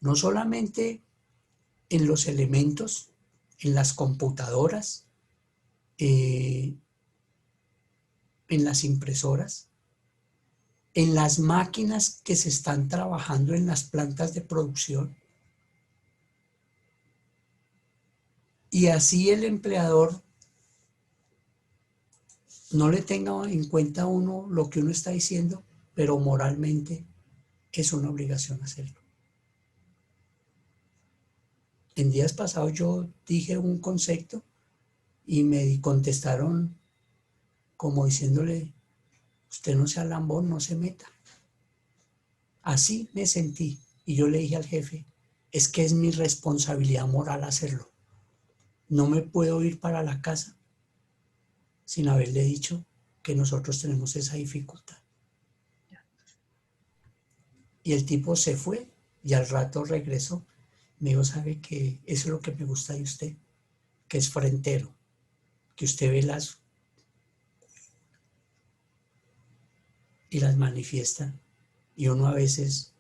no solamente en los elementos, en las computadoras, en las impresoras, en las máquinas que se están trabajando en las plantas de producción. Y así el empleador no le tenga en cuenta a uno lo que uno está diciendo, pero moralmente es una obligación hacerlo. En días pasados yo dije un concepto y me contestaron como diciéndole, usted no sea lambón, no se meta. Así me sentí y yo le dije al jefe, es que es mi responsabilidad moral hacerlo. No me puedo ir para la casa sin haberle dicho que nosotros tenemos esa dificultad. Y el tipo se fue y al rato regresó. Me dijo, ¿sabe que eso es lo que me gusta de usted? Que es frentero, que usted ve y las manifiestan. Y uno a veces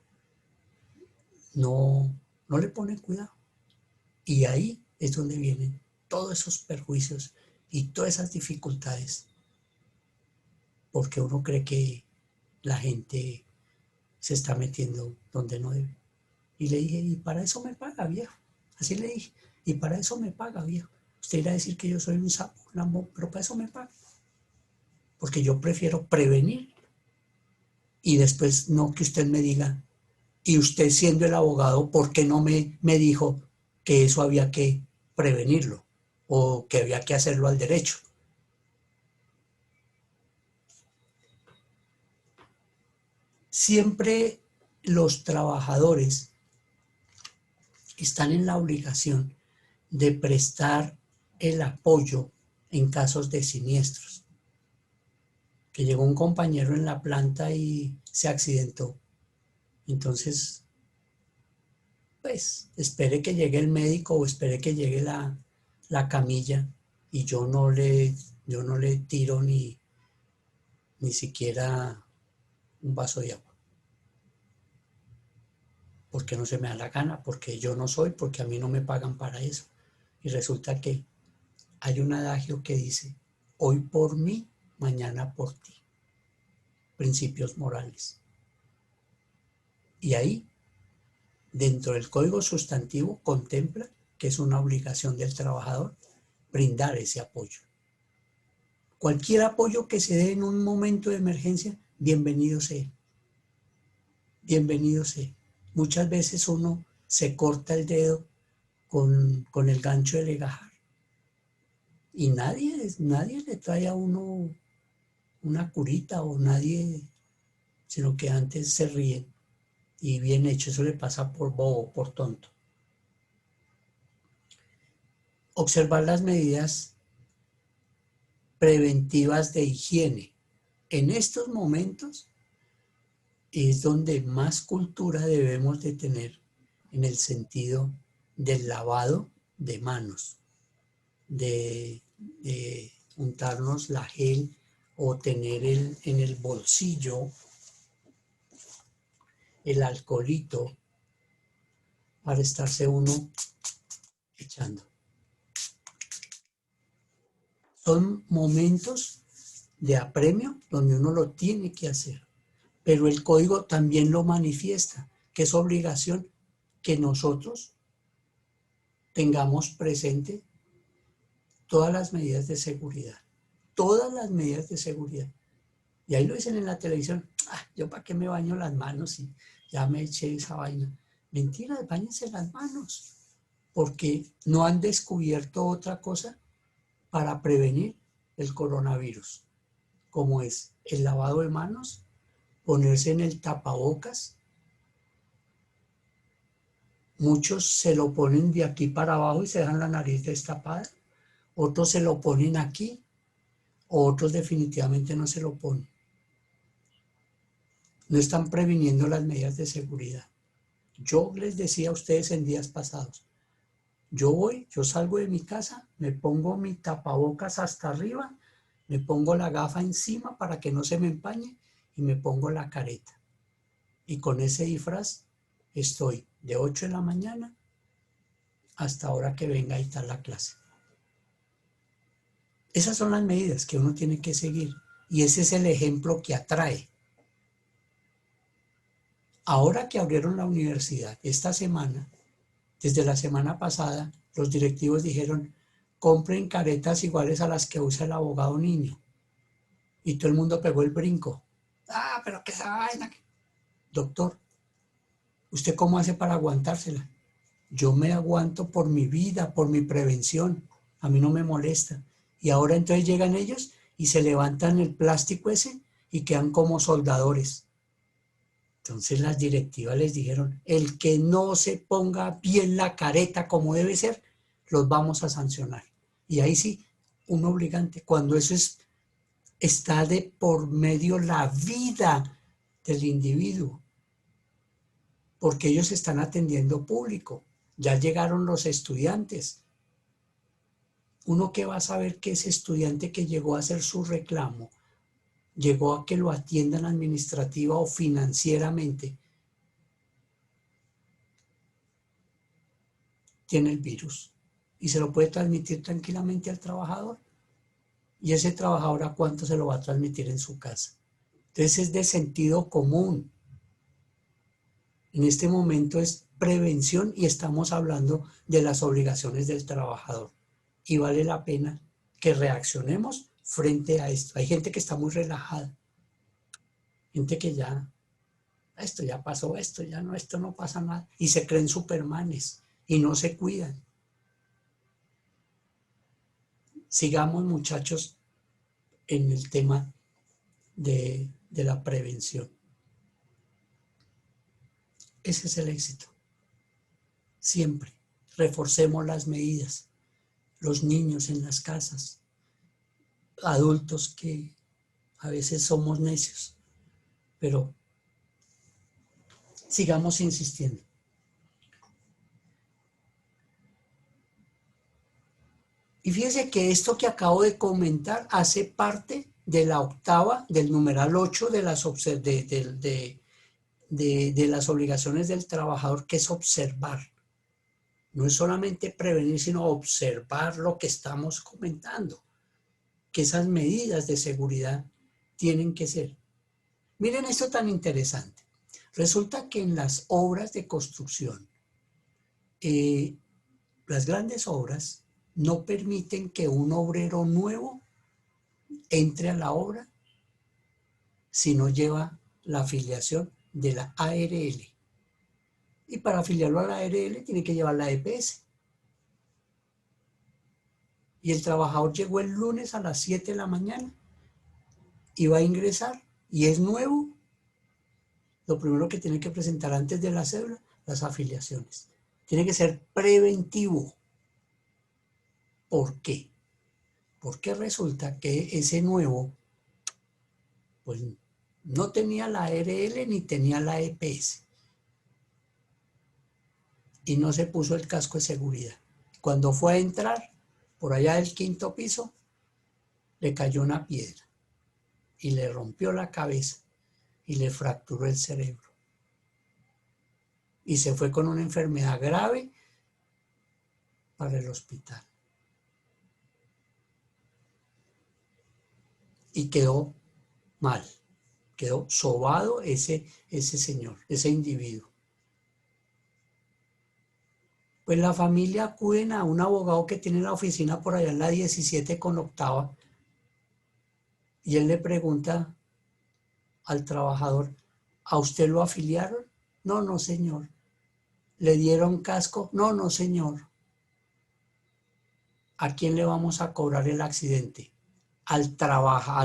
no le pone cuidado. Y ahí es donde vienen todos esos perjuicios y todas esas dificultades. Porque uno cree que la gente se está metiendo donde no debe. Y le dije, y para eso me paga, viejo. Así le dije, y para eso me paga, viejo. Usted irá a decir que yo soy un sapo, un lambón, pero para eso me paga. Porque yo prefiero prevenir y después no que usted me diga, y usted siendo el abogado, ¿por qué no me dijo que eso había que prevenirlo o que había que hacerlo al derecho? Siempre los trabajadores están en la obligación de prestar el apoyo en casos de siniestros. Que llegó un compañero en la planta y se accidentó. Entonces, pues, espere que llegue el médico o espere que llegue la camilla y yo no le tiro ni siquiera un vaso de agua. Porque no se me da la gana, porque yo no soy, porque a mí no me pagan para eso. Y resulta que hay un adagio que dice, hoy por mí, mañana por ti. Principios morales. Y ahí, dentro del Código Sustantivo, contempla que es una obligación del trabajador brindar ese apoyo. Cualquier apoyo que se dé en un momento de emergencia, bienvenido sea. Bienvenido sea. Muchas veces uno se corta el dedo con el gancho de legajar y nadie le trae a uno una curita o nadie, sino que antes se ríen. Y bien hecho, eso le pasa por bobo, por tonto. Observar las medidas preventivas de higiene. En estos momentos es donde más cultura debemos de tener en el sentido del lavado de manos, de untarnos la gel o tener en el bolsillo el alcoholito para estarse uno echando. Son momentos de apremio donde uno lo tiene que hacer, pero el código también lo manifiesta, que es obligación que nosotros tengamos presente todas las medidas de seguridad, todas las medidas de seguridad. Y ahí lo dicen en la televisión, yo para qué me baño las manos si ya me eché esa vaina. Mentira, báñense las manos, porque no han descubierto otra cosa para prevenir el coronavirus, como es el lavado de manos, ponerse en el tapabocas. Muchos se lo ponen de aquí para abajo y se dejan la nariz destapada, otros se lo ponen aquí, otros definitivamente no se lo ponen. No están previniendo las medidas de seguridad. Yo les decía a ustedes en días pasados, yo salgo de mi casa, me pongo mi tapabocas hasta arriba, me pongo la gafa encima para que no se me empañe y me pongo la careta. Y con ese disfraz estoy de 8 de la mañana hasta ahora que venga y tal la clase. Esas son las medidas que uno tiene que seguir y ese es el ejemplo que atrae. Ahora que abrieron la universidad, esta semana, desde la semana pasada, los directivos dijeron, compren caretas iguales a las que usa el abogado niño. Y todo el mundo pegó el brinco. Pero qué esa vaina. Doctor, ¿usted cómo hace para aguantársela? Yo me aguanto por mi vida, por mi prevención. A mí no me molesta. Y ahora entonces llegan ellos y se levantan el plástico ese y quedan como soldadores. Entonces las directivas les dijeron, el que no se ponga bien la careta como debe ser, los vamos a sancionar. Y ahí sí, un obligante, cuando eso está de por medio la vida del individuo, porque ellos están atendiendo público, ya llegaron los estudiantes. Uno que va a saber que ese estudiante que llegó a hacer su reclamo llegó a que lo atiendan administrativa o financieramente, tiene el virus y se lo puede transmitir tranquilamente al trabajador. Y ese trabajador, ¿a cuánto se lo va a transmitir en su casa? Entonces es de sentido común. En este momento es prevención y estamos hablando de las obligaciones del trabajador. Y vale la pena que reaccionemos frente a esto. Hay gente que está muy relajada. Gente que ya, esto ya pasó, esto ya no, esto no pasa nada. Y se creen supermanes y no se cuidan. Sigamos, muchachos, en el tema de la prevención. Ese es el éxito. Siempre reforcemos las medidas. Los niños en las casas, adultos que a veces somos necios, pero sigamos insistiendo. Y fíjense que esto que acabo de comentar hace parte de la octava, del numeral 8 de las, de las obligaciones del trabajador, que es observar. No es solamente prevenir, sino observar lo que estamos comentando, que esas medidas de seguridad tienen que ser. Miren esto tan interesante. Resulta que en las obras de construcción, las grandes obras no permiten que un obrero nuevo entre a la obra si no lleva la afiliación de la ARL. Y para afiliarlo a la ARL tiene que llevar la EPS. Y el trabajador llegó el lunes a las 7 de la mañana y va a ingresar y es nuevo. Lo primero que tiene que presentar antes de la cédula, las afiliaciones. Tiene que ser preventivo. ¿Por qué? Porque resulta que ese nuevo, pues no tenía la ARL ni tenía la EPS. Y no se puso el casco de seguridad. Cuando fue a entrar, por allá del quinto piso, le cayó una piedra y le rompió la cabeza y le fracturó el cerebro. Y se fue con una enfermedad grave para el hospital. Y quedó mal, quedó sobado ese señor, ese individuo. Pues la familia acuden a un abogado que tiene la oficina por allá en la 17 con octava y él le pregunta al trabajador, ¿a usted lo afiliaron? No, no, señor. ¿Le dieron casco? No, no, señor. ¿A quién le vamos a cobrar el accidente? ¿Al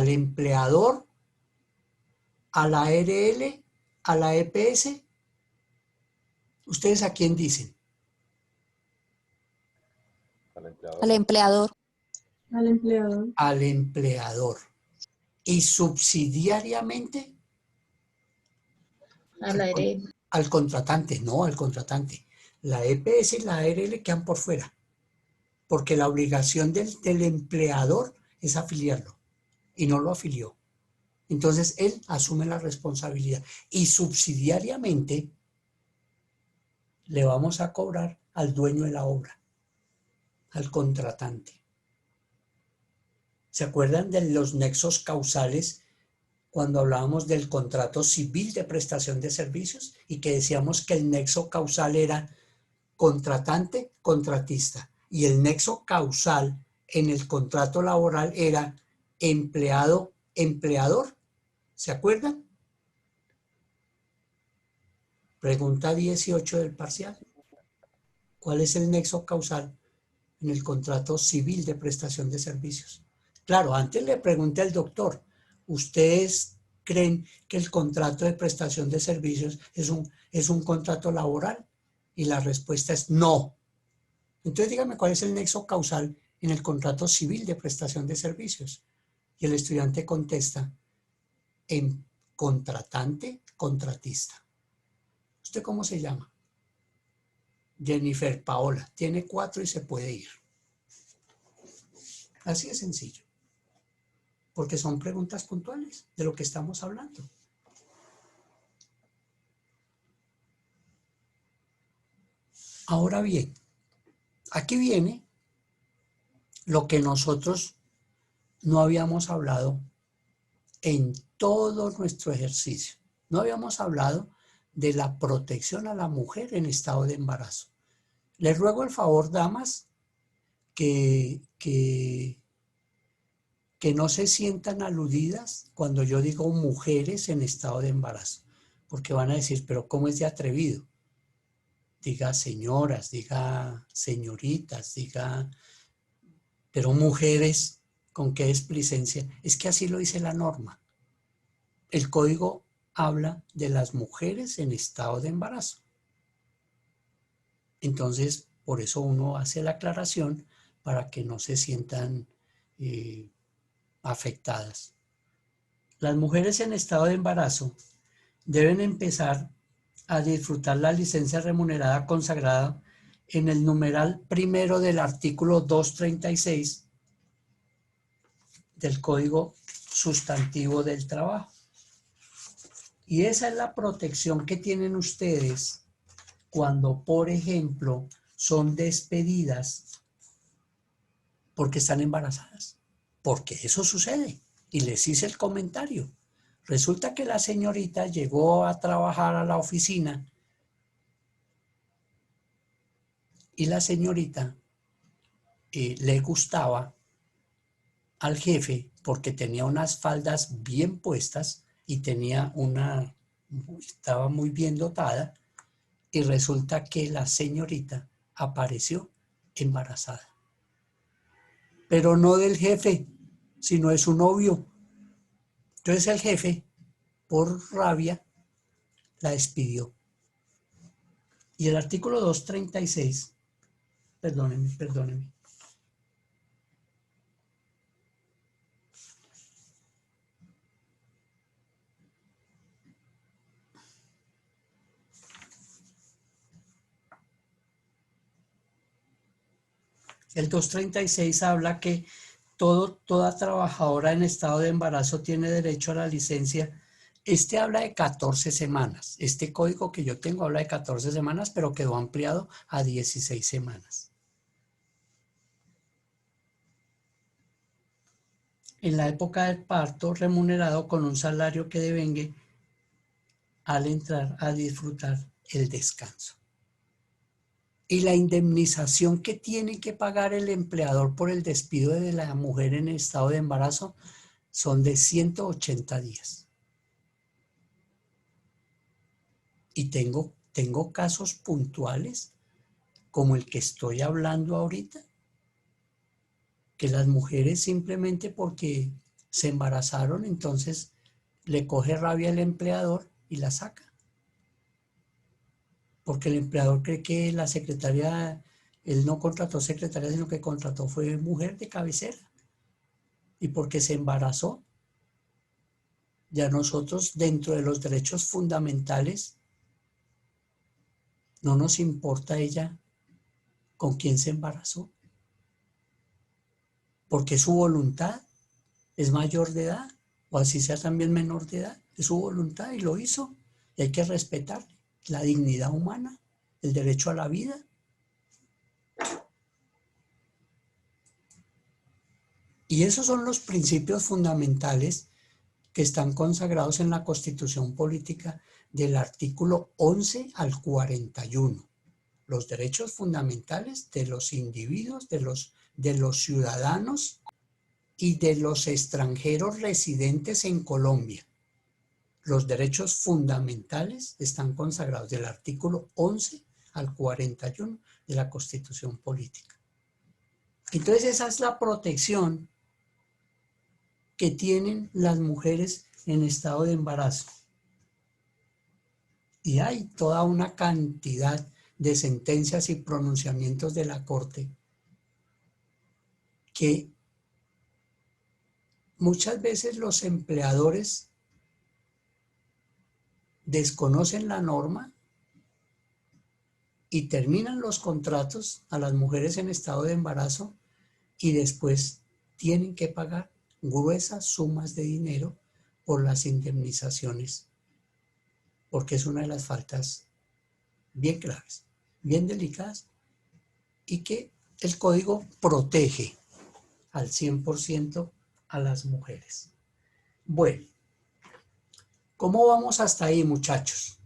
empleador? ¿A la ARL? ¿A la EPS? ¿Ustedes a quién dicen? Al empleador. Al empleador. Al empleador. Y subsidiariamente Al aire. al contratante, no al contratante. La EPS y la ARL quedan por fuera, porque la obligación del empleador es afiliarlo y no lo afilió. Entonces él asume la responsabilidad y subsidiariamente le vamos a cobrar al dueño de la obra, al contratante. ¿Se acuerdan de los nexos causales cuando hablábamos del contrato civil de prestación de servicios y que decíamos que el nexo causal era contratante, contratista, y el nexo causal en el contrato laboral era empleado, empleador? ¿Se acuerdan? Pregunta 18 del parcial. ¿Cuál es el nexo causal en el contrato civil de prestación de servicios? Claro, antes le pregunté al doctor, ¿ustedes creen que el contrato de prestación de servicios es un contrato laboral? Y la respuesta es no. Entonces dígame cuál es el nexo causal en el contrato civil de prestación de servicios. Y el estudiante contesta, en contratante, contratista. ¿Usted cómo se llama? Jennifer Paola. Tiene 4 y se puede ir. Así de sencillo. porque son preguntas puntuales de lo que estamos hablando. Ahora bien, aquí viene lo que nosotros no habíamos hablado en todo nuestro ejercicio. No habíamos hablado de la protección a la mujer en estado de embarazo. Les ruego el favor, damas, que no se sientan aludidas cuando yo digo mujeres en estado de embarazo, porque van a decir, pero ¿cómo es de atrevido? Diga señoras, diga señoritas, diga, pero mujeres, ¿con qué displicencia? Es que así lo dice la norma. El código habla de las mujeres en estado de embarazo. Entonces, por eso uno hace la aclaración para que no se sientan afectadas. Las mujeres en estado de embarazo deben empezar a disfrutar la licencia remunerada consagrada en el numeral primero del artículo 236 del Código Sustantivo del Trabajo. Y esa es la protección que tienen ustedes cuando, por ejemplo, son despedidas porque están embarazadas. Porque eso sucede. Y les hice el comentario. Resulta que la señorita llegó a trabajar a la oficina y la señorita le gustaba al jefe porque tenía unas faldas bien puestas y estaba muy bien dotada, y resulta que la señorita apareció embarazada. Pero no del jefe, sino de su novio. Entonces el jefe, por rabia, la despidió. Y el artículo 236, perdónenme. El 236 habla que toda trabajadora en estado de embarazo tiene derecho a la licencia. Este habla de 14 semanas. Este código que yo tengo habla de 14 semanas, pero quedó ampliado a 16 semanas. En la época del parto, remunerado con un salario que devengue al entrar a disfrutar el descanso. Y la indemnización que tiene que pagar el empleador por el despido de la mujer en estado de embarazo son de 180 días. Y tengo casos puntuales, como el que estoy hablando ahorita, que las mujeres simplemente porque se embarazaron, entonces le coge rabia al empleador y la saca. Porque el empleador cree que la secretaria, él no contrató secretaria, sino que contrató fue mujer de cabecera. Y porque se embarazó, ya nosotros dentro de los derechos fundamentales no nos importa ella con quién se embarazó. Porque su voluntad es mayor de edad, o así sea también menor de edad, es su voluntad y lo hizo. Y hay que respetar la dignidad humana, el derecho a la vida. Y esos son los principios fundamentales que están consagrados en la Constitución Política del artículo 11 al 41. Los derechos fundamentales de los individuos, de los ciudadanos y de los extranjeros residentes en Colombia. Los derechos fundamentales están consagrados del artículo 11 al 41 de la Constitución Política. Entonces esa es la protección que tienen las mujeres en estado de embarazo. Y hay toda una cantidad de sentencias y pronunciamientos de la Corte que muchas veces los empleadores desconocen la norma y terminan los contratos a las mujeres en estado de embarazo y después tienen que pagar gruesas sumas de dinero por las indemnizaciones, porque es una de las faltas bien graves, bien delicadas, y que el código protege al 100% a las mujeres. Bueno, ¿cómo vamos hasta ahí, muchachos?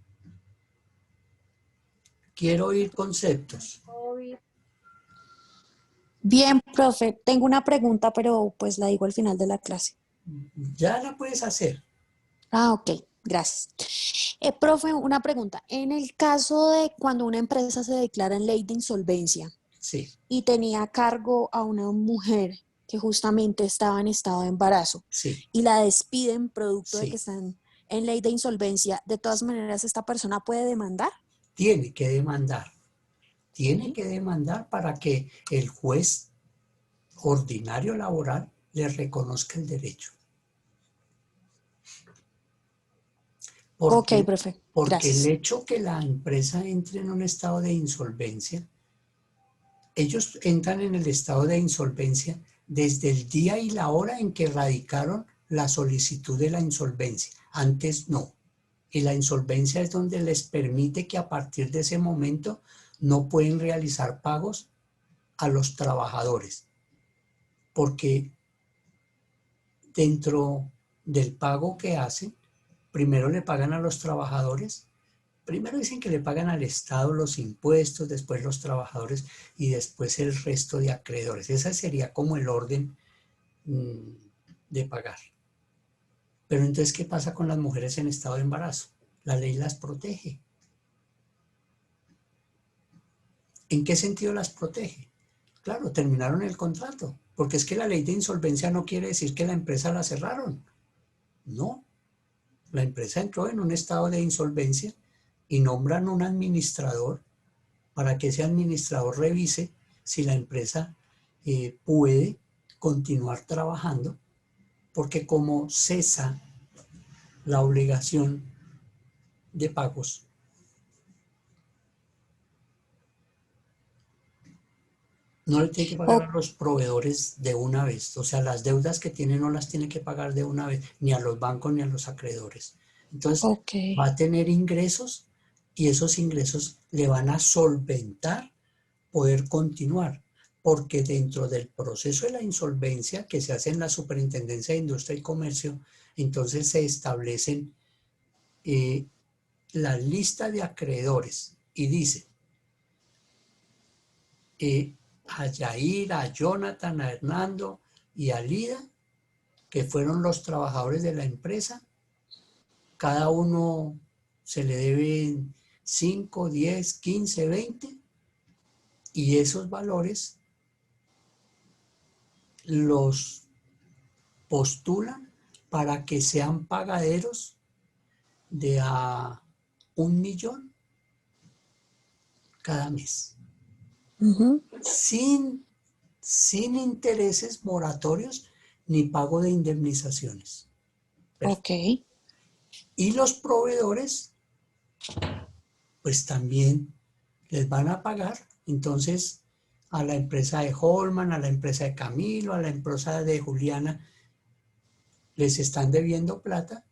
Quiero oír conceptos. Bien, profe, tengo una pregunta, pero pues la digo al final de la clase. Ya la puedes hacer. Ah, ok, gracias. Profe, una pregunta. En el caso de cuando una empresa se declara en ley de insolvencia Sí, y tenía a cargo a una mujer que justamente estaba en estado de embarazo sí, y la despiden producto de que sí. están en ley de insolvencia, de todas maneras, ¿esta persona puede demandar? Tiene que demandar. Tiene Sí. que demandar para que el juez ordinario laboral le reconozca el derecho. Ok, Porque, profe, porque el gracias. hecho que la empresa entre en un estado de insolvencia, ellos entran en el estado de insolvencia desde el día y la hora en que radicaron la solicitud de la insolvencia. Antes no. Y la insolvencia es donde les permite que a partir de ese momento no pueden realizar pagos a los trabajadores. Porque dentro del pago que hacen, primero le pagan a los trabajadores. Primero dicen que le pagan al Estado los impuestos, después los trabajadores y después el resto de acreedores. Ese sería como el orden de pagar. Pero entonces, ¿qué pasa con las mujeres en estado de embarazo? La ley las protege. ¿En qué sentido las protege? Claro, terminaron el contrato, porque es que la ley de insolvencia no quiere decir que la empresa la cerraron. No, la empresa entró en un estado de insolvencia y nombran un administrador para que ese administrador revise si la empresa puede continuar trabajando, porque como cesa la obligación de pagos, no le tiene que pagar a O- los proveedores de una vez, o sea, las deudas que tiene no las tiene que pagar de una vez, ni a los bancos ni a los acreedores. Entonces, ok, va a tener ingresos y esos ingresos le van a solventar poder continuar, porque dentro del proceso de la insolvencia que se hace en la Superintendencia de Industria y Comercio, entonces se establecen eh, la lista de acreedores y dice a Yair, a Jonathan, a Hernando y a Lida, que fueron los trabajadores de la empresa, cada uno se le deben 5, 10, 15, 20 y esos valores los postulan para que sean pagaderos de a 1.000.000 cada mes, ujú, sin intereses moratorios ni pago de indemnizaciones. ok, Y los proveedores, pues también les van a pagar, entonces a la empresa de Holman, a la empresa de Camilo, a la empresa de Juliana, les están debiendo plata.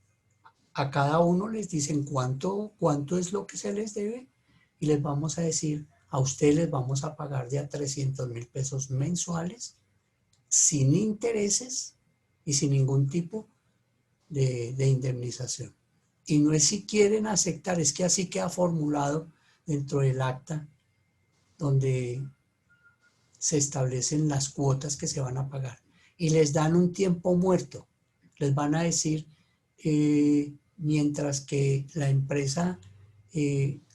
A cada uno les dicen cuánto es lo que se les debe y les vamos a decir, a ustedes les vamos a pagar de a 300.000 pesos mensuales, sin intereses y sin ningún tipo de indemnización. Y no es si quieren aceptar, es que así queda formulado dentro del acta donde se establecen las cuotas que se van a pagar. Y les dan un tiempo muerto. Les van a decir, mientras que la empresa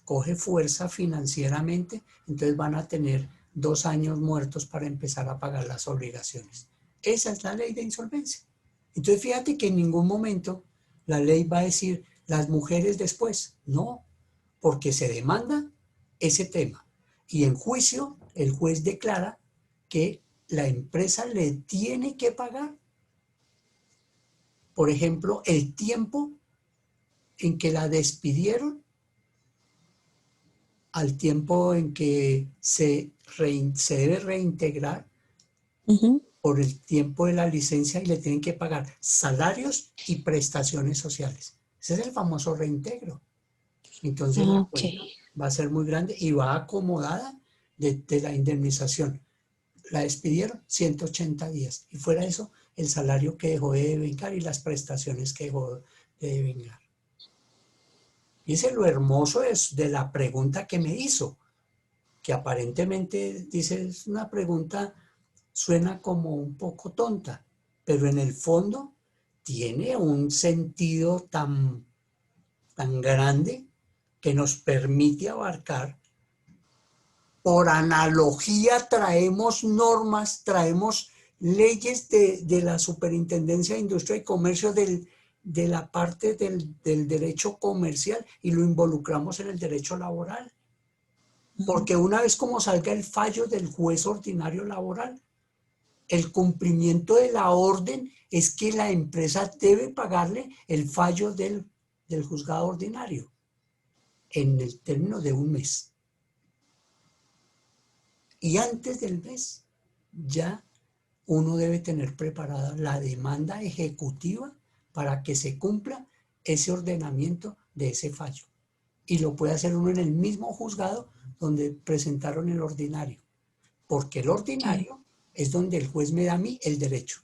coge fuerza financieramente, entonces van a tener 2 años muertos para empezar a pagar las obligaciones. Esa es la ley de insolvencia. Entonces fíjate que en ningún momento la ley va a decir las mujeres después. No, porque se demanda ese tema. Y en juicio el juez declara que la empresa le tiene que pagar, por ejemplo, el tiempo en que la despidieron al tiempo en que se debe reintegrar ujú, por el tiempo de la licencia y le tienen que pagar salarios y prestaciones sociales. Ese es el famoso reintegro. Entonces la Ok. cuenta va a ser muy grande y va acomodada de la indemnización. La despidieron 180 días y fuera de eso el salario que dejó de devengar y las prestaciones que dejó de devengar. Dice lo hermoso es de la pregunta que me hizo, que aparentemente dice es una pregunta, suena como un poco tonta, pero en el fondo tiene un sentido tan grande que nos permite abarcar. Por analogía traemos normas, traemos leyes de la Superintendencia de Industria y Comercio de la parte del derecho comercial y lo involucramos en el derecho laboral. Porque una vez como salga el fallo del juez ordinario laboral, el cumplimiento de la orden es que la empresa debe pagarle el fallo del juzgado ordinario en el término de un mes. Y antes del mes ya uno debe tener preparada la demanda ejecutiva para que se cumpla ese ordenamiento de ese fallo. Y lo puede hacer uno en el mismo juzgado donde presentaron el ordinario. Porque el ordinario es donde el juez me da a mí el derecho.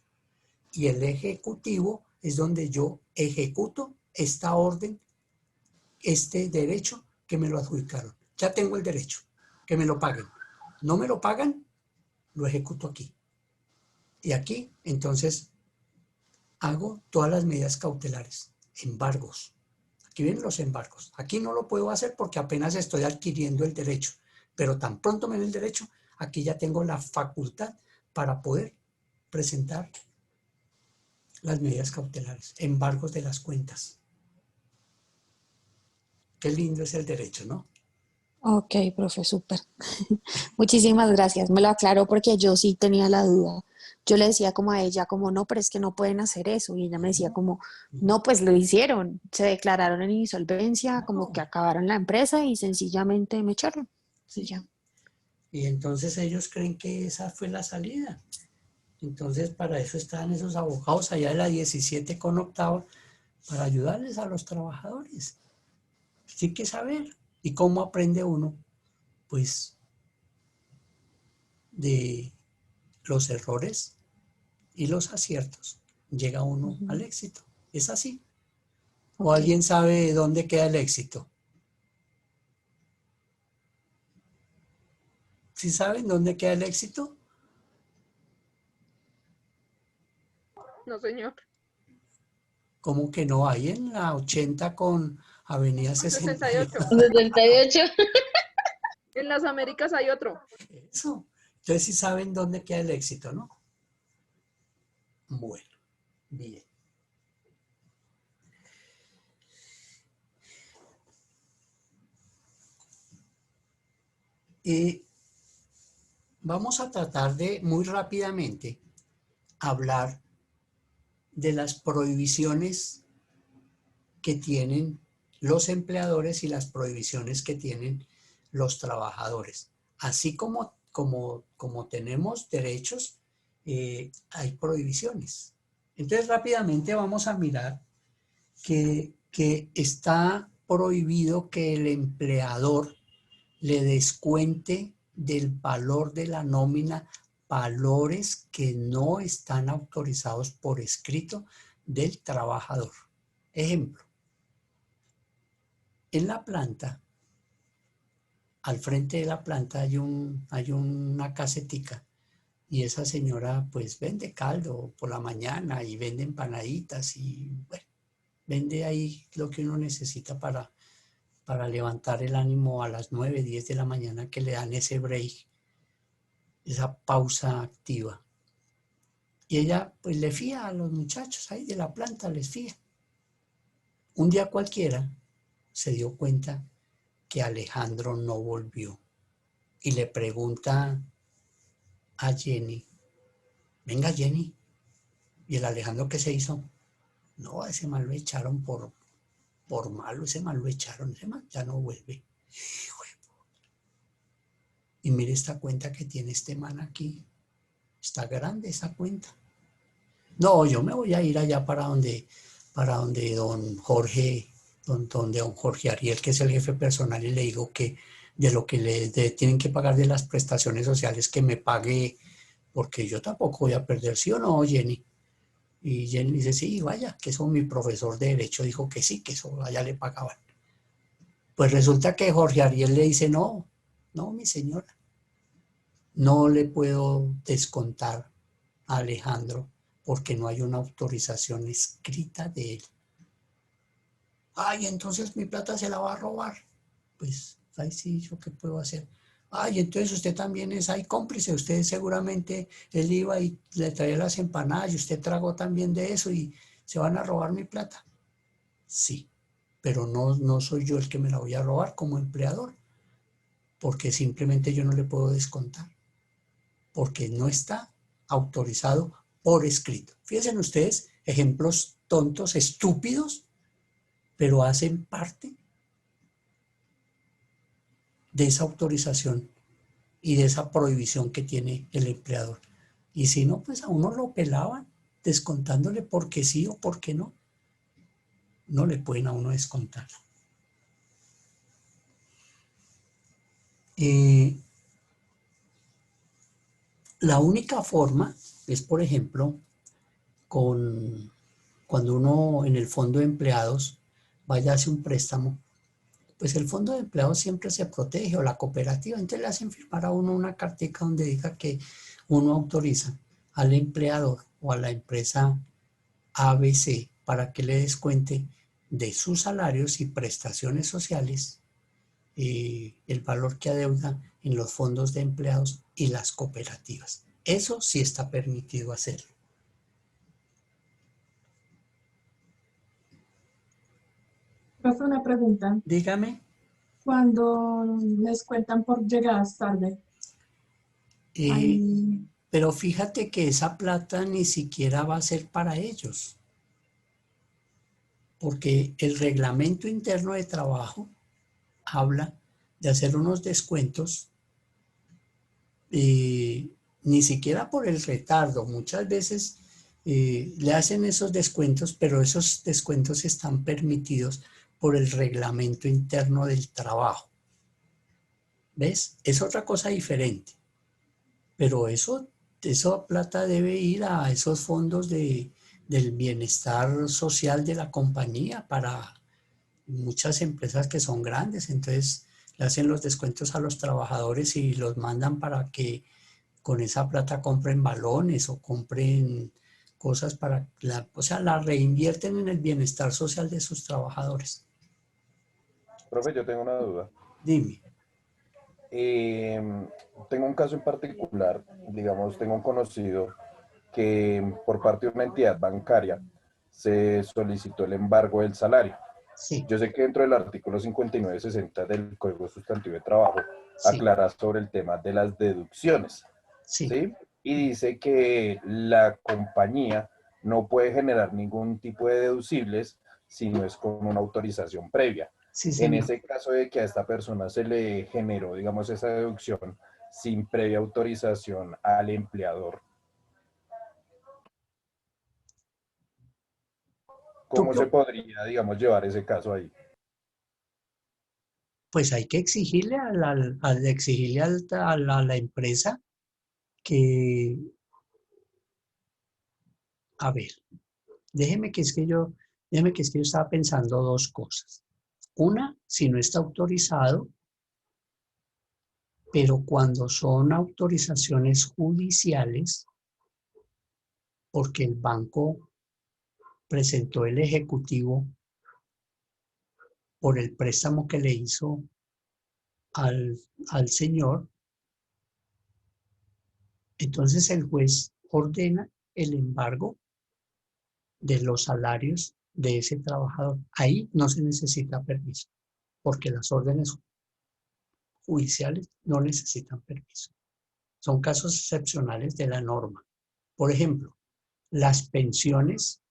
Y el ejecutivo es donde yo ejecuto esta orden, este derecho que me lo adjudicaron. Ya tengo el derecho, que me lo paguen. No me lo pagan, lo ejecuto aquí. Y aquí, entonces, hago todas las medidas cautelares, embargos. Aquí vienen los embargos. Aquí no lo puedo hacer porque apenas estoy adquiriendo el derecho, pero tan pronto me den el derecho, aquí ya tengo la facultad para poder presentar las medidas cautelares, embargos de las cuentas. Qué lindo es el derecho, ¿no? Ok, profe, súper. Muchísimas gracias. Me lo aclaró porque yo sí tenía la duda. Yo le decía como a ella, como no, pero es que no pueden hacer eso. Y ella me decía como, no, pues lo hicieron. Se declararon en insolvencia, como que acabaron la empresa y sencillamente me echaron. Y Sí. ya. Y entonces ellos creen que esa fue la salida. Entonces para eso están esos abogados allá de la 17 con octava, para ayudarles a los trabajadores. Sí que saber. ¿Y cómo aprende uno? Pues de los errores y los aciertos. Llega uno al Ujú. éxito. Es así. ¿O Ok. alguien sabe dónde queda el éxito? ¿Sí saben dónde queda el éxito? No, señor. ¿Cómo que no? Hay en la 80 con Avenida 68. 68. 68. En las Américas hay otro. Eso. Entonces sí saben dónde queda el éxito, ¿no? Bueno, bien. Y vamos a tratar de muy rápidamente hablar de las prohibiciones que tienen los empleadores y las prohibiciones que tienen los trabajadores. Así como tenemos derechos, hay prohibiciones. Entonces rápidamente vamos a mirar que está prohibido que el empleador le descuente del valor de la nómina valores que no están autorizados por escrito del trabajador. Ejemplo, en la planta, al frente de la planta hay una casetica y esa señora pues vende caldo por la mañana y vende empanaditas y bueno, vende ahí lo que uno necesita para levantar el ánimo a las 9, 10 de la mañana que le dan ese break, esa pausa activa. Y ella pues le fía a los muchachos ahí de la planta, les fía. Un día cualquiera se dio cuenta que Alejandro no volvió y le pregunta a Jenny, venga Jenny, ¿y el Alejandro qué se hizo? No, ese man lo echaron por malo, ese man lo echaron, ese man ya no vuelve. Y mire esta cuenta que tiene este man aquí. está grande esa cuenta. No, yo me voy a ir allá para donde donde don Jorge Ariel, que es el jefe personal, y le digo que de lo que tienen que pagar de las prestaciones sociales, que me pague, porque yo tampoco voy a perder, ¿sí o no, Jenny? Y Jenny dice, sí, vaya, que eso mi profesor de Derecho dijo que sí, que eso allá le pagaban. Pues resulta que Jorge Ariel le dice, no, no, mi señora, no le puedo descontar a Alejandro porque no hay una autorización escrita de él. Ay, entonces mi plata se la va a robar. Pues, ay, sí, ¿yo qué puedo hacer? Ay, entonces usted también es ahí cómplice. Usted seguramente, él iba y le traía las empanadas y usted tragó también de eso y se van a robar mi plata. Sí, pero no soy yo el que me la voy a robar como empleador, porque simplemente yo no le puedo descontar, porque no está autorizado por escrito. Fíjense ustedes, ejemplos tontos, estúpidos, pero hacen parte de esa autorización y de esa prohibición que tiene el empleador. Y si no, pues a uno lo pelaban descontándole porque sí o porque no. No le pueden a uno descontar. La única forma es, por ejemplo, cuando uno en el fondo de empleados vaya a hacer un préstamo, pues el fondo de empleados siempre se protege o la cooperativa, entonces le hacen firmar a uno una cartica donde diga que uno autoriza al empleador o a la empresa ABC para que le descuente de sus salarios y prestaciones sociales el valor que adeuda en los fondos de empleados y las cooperativas. Eso sí está permitido hacerlo. Profe, una pregunta. Dígame. Cuando les cuentan por llegadas tarde, hay... Pero fíjate que esa plata ni siquiera va a ser para ellos, porque el reglamento interno de trabajo habla de hacer unos descuentos, ni siquiera por el retardo. Muchas veces le hacen esos descuentos, pero esos descuentos están permitidos por el reglamento interno del trabajo. ¿Ves? Es otra cosa diferente. Pero esa plata debe ir a esos fondos del bienestar social de la compañía para muchas empresas que son grandes. Entonces le hacen los descuentos a los trabajadores y los mandan para que con esa plata compren balones o compren cosas para, o sea, la reinvierten en el bienestar social de sus trabajadores. Profe, yo tengo una duda. Dime. Tengo un caso en particular, digamos, tengo un conocido que por parte de una entidad bancaria se solicitó el embargo del salario. Sí. Yo sé que dentro del artículo 5960 del Código Sustantivo de Trabajo Sí. aclara sobre el tema de las deducciones, Sí. ¿sí? Y dice que la compañía no puede generar ningún tipo de deducibles si no es con una autorización previa. Sí, En señor. ese caso de que a esta persona se le generó, digamos, esa deducción sin previa autorización al empleador, ¿cómo se podría, digamos, llevar ese caso ahí? Pues hay que exigirle a la empresa que, a ver, déjeme que es que yo estaba pensando dos cosas. Una, si no está autorizado, pero cuando son autorizaciones judiciales, porque el banco presentó el ejecutivo por el préstamo que le hizo al señor, entonces el juez ordena el embargo de los salarios de ese trabajador. Ahí no se necesita permiso, porque las órdenes judiciales no necesitan permiso. Son casos excepcionales de la norma. Por ejemplo, las pensiones,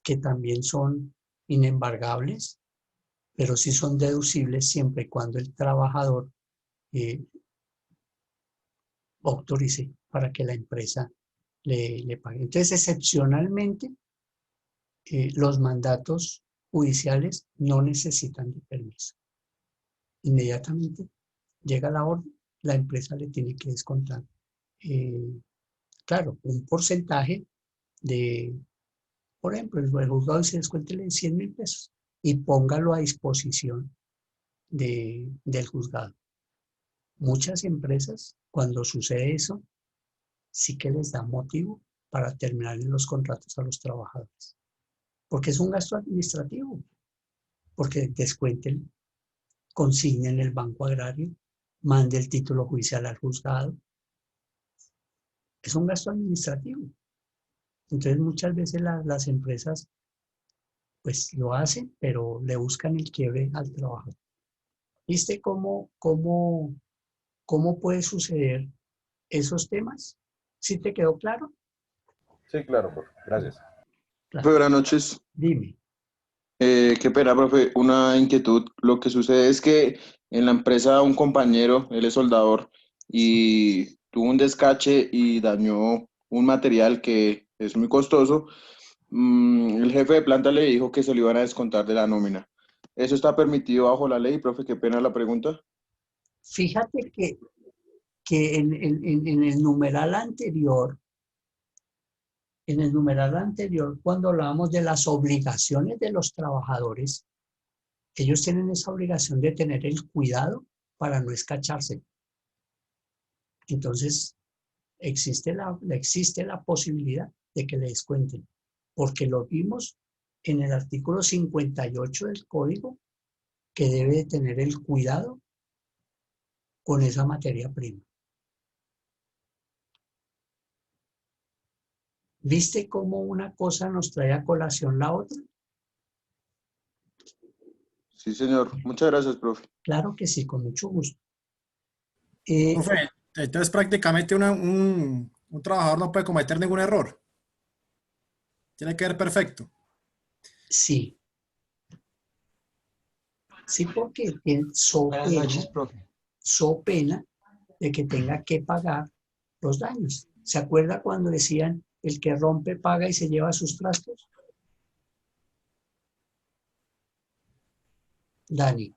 que también son inembargables, pero sí son deducibles siempre y cuando el trabajador autorice para que la empresa le pague. Entonces, excepcionalmente, los mandatos judiciales no necesitan de permiso. Inmediatamente llega la orden, la empresa le tiene que descontar, claro, un porcentaje de, por ejemplo, el juzgado dice descuéntele 100.000 pesos y póngalo a disposición del juzgado. Muchas empresas, cuando sucede eso, sí que les da motivo para terminar los contratos a los trabajadores. Porque es un gasto administrativo. Porque descuenten, consignen el banco agrario, mande el título judicial al juzgado. Es un gasto administrativo. Entonces muchas veces las empresas pues lo hacen, pero le buscan el quiebre al trabajador. ¿Viste cómo puede suceder esos temas? ¿Sí te quedó claro? Sí, claro, profe. Gracias. Claro. Buenas noches. Dime. Qué pena, profe. Una inquietud. Lo que sucede es que en la empresa un compañero, él es soldador, y tuvo un descache y dañó un material que es muy costoso. El jefe de planta le dijo que se lo iban a descontar de la nómina. ¿Eso está permitido bajo la ley, profe? Qué pena la pregunta. Fíjate que en el numeral anterior, cuando hablábamos de las obligaciones de los trabajadores, ellos tienen esa obligación de tener el cuidado para no escacharse. Entonces, existe la posibilidad de que le descuenten, porque lo vimos en el artículo 58 del código, que debe de tener el cuidado con esa materia prima. ¿Viste cómo una cosa nos trae a colación la otra? Sí, señor. Muchas gracias, profe. Claro que sí, con mucho gusto. Profe, entonces prácticamente un trabajador no puede cometer ningún error. Tiene que ser perfecto. Sí. Sí, porque Buenas noches, profe. so pena de que tenga que pagar los daños. ¿Se acuerda cuando decían el que rompe paga y se lleva sus trastos? Dani,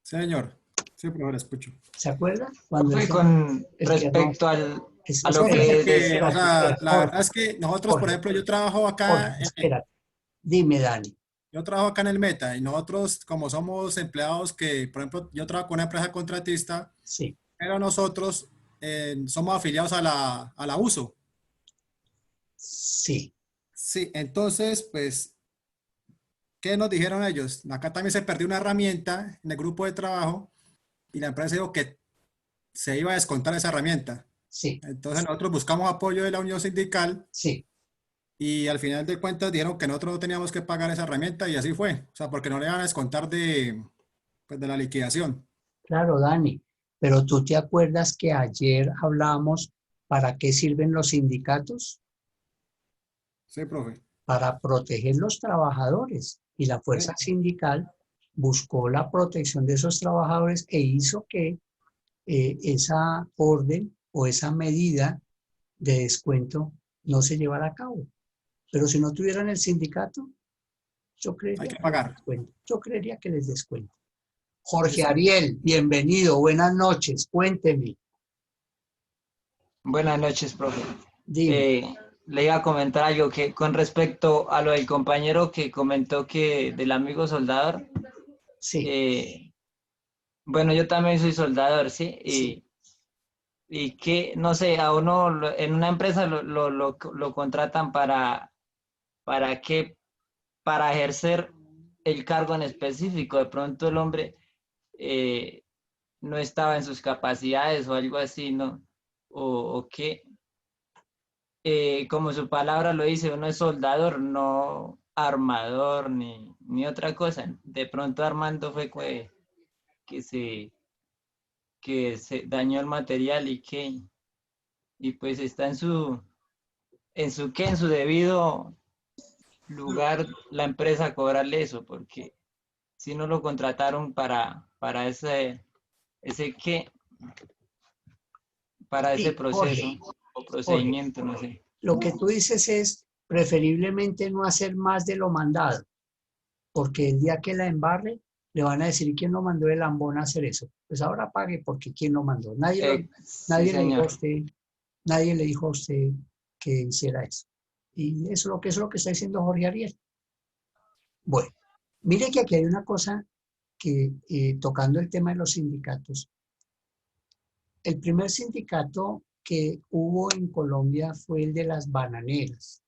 Señor. Sí, profe, le escucho. ¿se acuerda? Cuando Profe, decían, con el que respecto a lo Profe, que porque, decía, o sea, la Jorge, verdad es que nosotros, por Jorge, ejemplo, yo trabajo acá, Jorge, espérate. Dime, Dani. yo trabajo acá en el Meta y nosotros, como somos empleados que, por ejemplo, yo trabajo con una empresa contratista, Sí, pero nosotros somos afiliados a la USO. sí, Sí, entonces, pues, ¿qué nos dijeron ellos? Acá también se perdió una herramienta en el grupo de trabajo y la empresa dijo que se iba a descontar esa herramienta. sí, Entonces nosotros buscamos apoyo de la unión sindical sí. y al final de cuentas dijeron que nosotros no teníamos que pagar esa herramienta y así fue. O sea, porque no le iban a descontar pues, de la liquidación. Claro, Dani. Pero tú te acuerdas que ayer hablamos para qué sirven los sindicatos? Sí, profe. Para proteger los trabajadores. Y la fuerza sindical buscó la protección de esos trabajadores e hizo que esa orden o esa medida de descuento no se llevara a cabo. Pero si no tuvieran el sindicato, yo creería Hay que pagar. Yo creería que les descuento. Jorge Ariel, bienvenido, buenas noches, cuénteme. buenas noches, profe. Dime. Le iba a comentar algo que con respecto a lo del compañero que comentó que del amigo soldador. Sí. Bueno, yo también soy soldador, ¿sí? Sí. Y que, no sé, a uno en una empresa lo contratan ¿para qué? Para ejercer el cargo en específico. De pronto el hombre no estaba en sus capacidades o algo así, ¿no? O que, como su palabra lo dice, uno es soldador, no armador ni otra cosa. De pronto Armando fue que se dañó el material y pues está en su debido lugar la empresa a cobrarle eso, porque si no lo contrataron para ese qué, para ese Sí, proceso. Jorge, procedimiento, no sé. Lo que tú dices es preferiblemente no hacer más de lo mandado, porque el día que la embarre le van a decir quién lo mandó de lambón a hacer eso. Pues ahora pague porque quién lo mandó. Sí, Nadie le dijo a señor. usted, nadie le dijo a usted que hiciera eso. Y eso es lo que está diciendo Jorge Ariel. Bueno, mire que aquí hay una cosa que, tocando el tema de los sindicatos, el primer sindicato que hubo en Colombia fue el de las bananeras,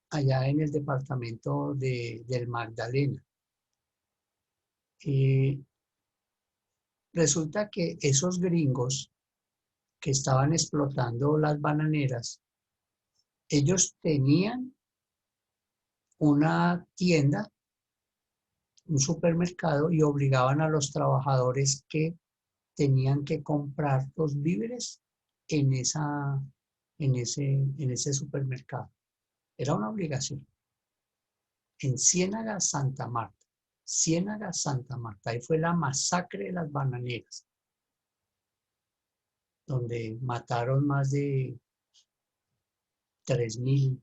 allá en el departamento del Magdalena. Resulta que esos gringos que estaban explotando las bananeras, ellos tenían una tienda, un supermercado, y obligaban a los trabajadores que tenían que comprar los víveres en ese supermercado. Era una obligación. En Ciénaga, Santa Marta. Ciénaga, Santa Marta. Ahí fue la masacre de las bananeras, donde mataron más de 3.000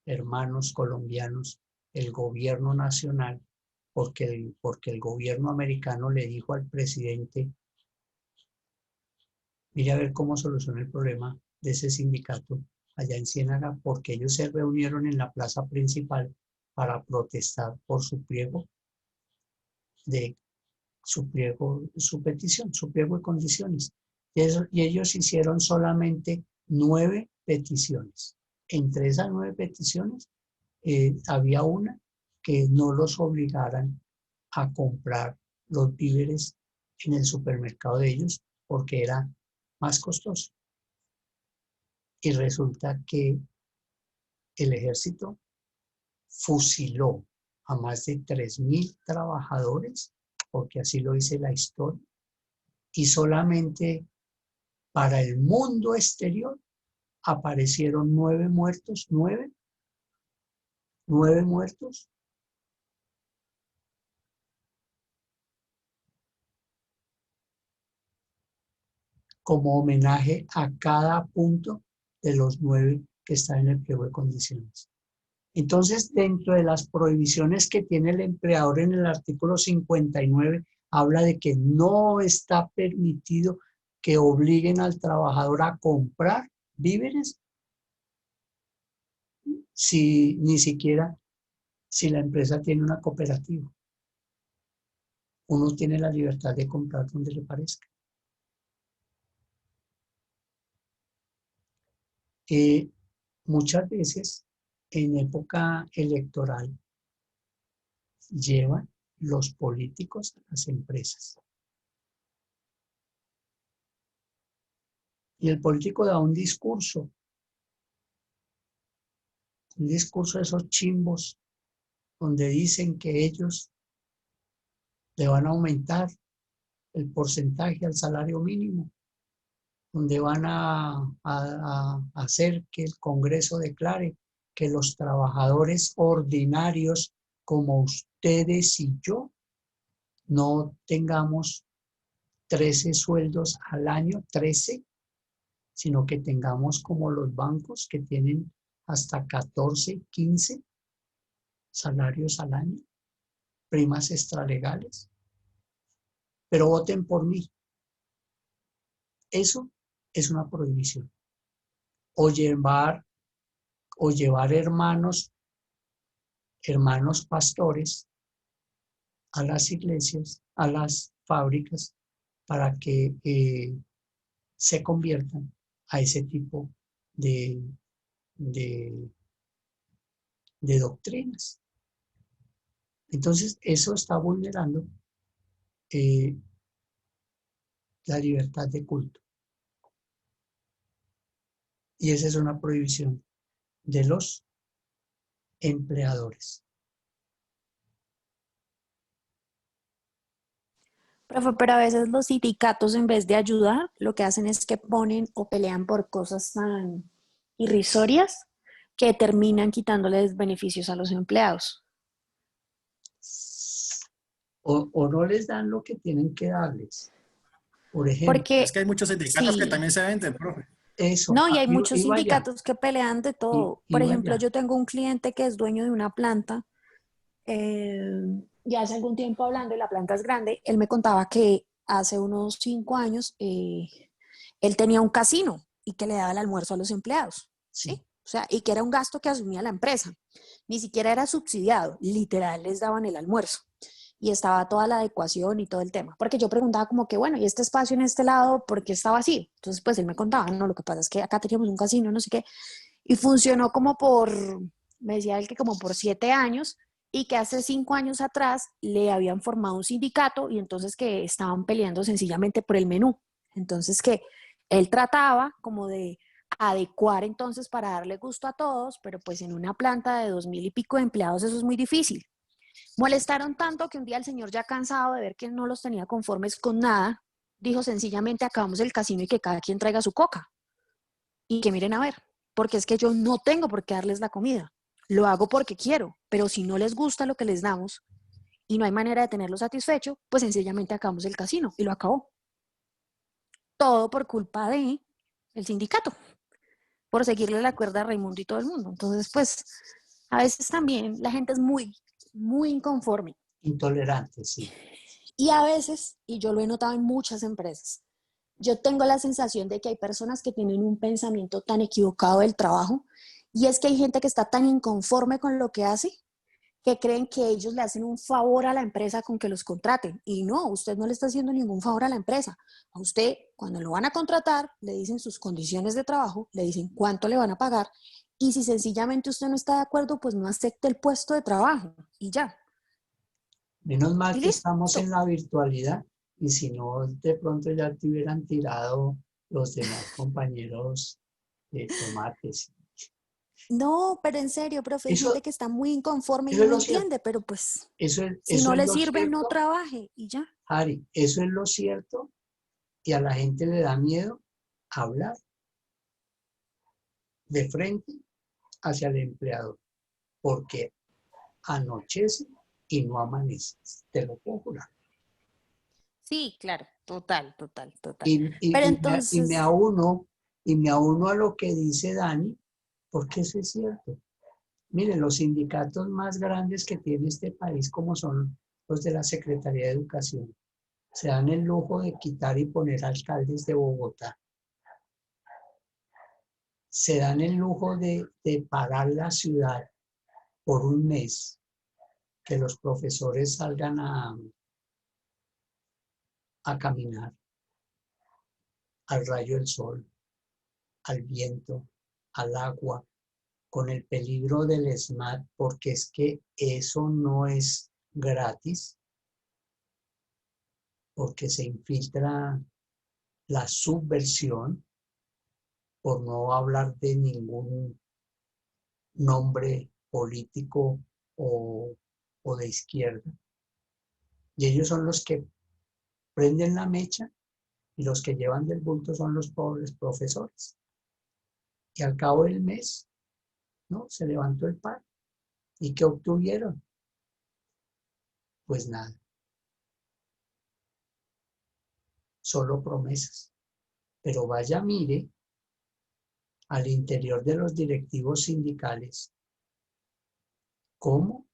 hermanos colombianos, el gobierno nacional, porque el gobierno americano le dijo al presidente, mire a ver cómo soluciona el problema de ese sindicato allá en Ciénaga, porque ellos se reunieron en la plaza principal para protestar por su pliego su petición, su pliego de condiciones. Y ellos hicieron solamente 9 peticiones. Entre esas 9 peticiones había una que no los obligaran a comprar los víveres en el supermercado de ellos porque era más costoso. Y resulta que el ejército fusiló a más de 3.000 trabajadores, porque así lo dice la historia, y solamente para el mundo exterior aparecieron 9 muertos, 9 muertos, como homenaje a cada punto de los 9 que están en el pliego de condiciones. Entonces, dentro de las prohibiciones que tiene el empleador en el artículo 59, habla de que no está permitido que obliguen al trabajador a comprar víveres ni siquiera si la empresa tiene una cooperativa. Uno tiene la libertad de comprar donde le parezca. Muchas veces en época electoral llevan los políticos a las empresas. Y el político da un discurso de esos chimbos, donde dicen que ellos le van a aumentar el porcentaje al salario mínimo, donde van a hacer que el Congreso declare que los trabajadores ordinarios como ustedes y yo no tengamos 13 sueldos al año, 13, sino que tengamos como los bancos que tienen hasta 14, 15 salarios al año, primas extralegales. Pero voten por mí. Eso es una prohibición. O llevar hermanos pastores a las iglesias, a las fábricas, para que se conviertan a ese tipo de doctrinas. Entonces, eso está vulnerando la libertad de culto. Y esa es una prohibición de los empleadores. Profe, pero a veces los sindicatos, en vez de ayudar, lo que hacen es que ponen o pelean por cosas tan irrisorias que terminan quitándoles beneficios a los empleados. O no les dan lo que tienen que darles. Por ejemplo, Es Porque que hay muchos sindicatos que sí, también se venden, profe. eso, no, y hay muchos iba allá, sindicatos que pelean de todo. Por iba ejemplo, allá. yo tengo un cliente que es dueño de una planta, ya hace algún tiempo hablando, y la planta es grande, él me contaba que hace unos 5 años él tenía un casino y que le daba el almuerzo a los empleados, ¿sí? Sí, O sea, y que era un gasto que asumía la empresa. Ni siquiera era subsidiado, literal les daban el almuerzo. Y estaba toda la adecuación y todo el tema. Porque yo preguntaba como que, bueno, ¿y este espacio en este lado por qué está vacío? Entonces, pues él me contaba, no, lo que pasa es que acá teníamos un casino, no sé qué, y funcionó como por, me decía él que como por 7 años, y que hace 5 años atrás le habían formado un sindicato y entonces que estaban peleando sencillamente por el menú. Entonces que él trataba como de adecuar entonces para darle gusto a todos, pero pues en una planta de 2000 y pico de empleados eso es muy difícil. Molestaron tanto que un día el señor, ya cansado de ver que no los tenía conformes con nada, dijo sencillamente: acabamos el casino y que cada quien traiga su coca y que miren a ver, porque es que yo no tengo por qué darles la comida. Lo hago porque quiero, pero si no les gusta lo que les damos y no hay manera de tenerlo satisfecho, pues sencillamente acabamos el casino y lo acabó. Todo por culpa de el sindicato, por seguirle la cuerda a Raimundo y todo el mundo. Entonces, pues, a veces también la gente es muy, muy inconforme. intolerante, sí. Y a veces, y yo lo he notado en muchas empresas, yo tengo la sensación de que hay personas que tienen un pensamiento tan equivocado del trabajo, y es que hay gente que está tan inconforme con lo que hace que creen que ellos le hacen un favor a la empresa con que los contraten. Y no, usted no le está haciendo ningún favor a la empresa. A usted, cuando lo van a contratar, le dicen sus condiciones de trabajo, le dicen cuánto le van a pagar, y si sencillamente usted no está de acuerdo, pues no acepte el puesto de trabajo y ya. Menos mal Y que estamos en listo. la virtualidad y si no, de pronto ya te hubieran tirado los demás compañeros de tomates. No, pero en serio, profe, hay gente Eso, que está muy inconforme y eso es uno lo cierto. entiende, pero pues si Eso no es le lo sirve, no cierto, trabaje y ya. Ari, eso es lo cierto y a la gente le da miedo hablar de frente hacia el empleador porque anochece y no amanece, te lo puedo jurar. Sí, claro, total, total, total. Y, Pero y, y me, y me entonces, auno, y me auno a lo que dice Dani, porque eso es cierto. Miren, los sindicatos más grandes que tiene este país, como son los de la Secretaría de Educación, se dan el lujo de quitar y poner alcaldes de Bogotá. Se dan el lujo de parar la ciudad por un mes, que los profesores salgan a caminar al rayo del sol, al viento, al agua, con el peligro del SMAT, porque es que eso no es gratis, porque se infiltra la subversión, por no hablar de ningún nombre político o, o de izquierda. Y ellos son los que prenden la mecha y los que llevan del bulto son los pobres profesores. Y al cabo del mes, ¿no? Se levantó el paro. ¿Y qué obtuvieron? Pues nada, solo promesas. Pero vaya, mire al interior de los directivos sindicales cómo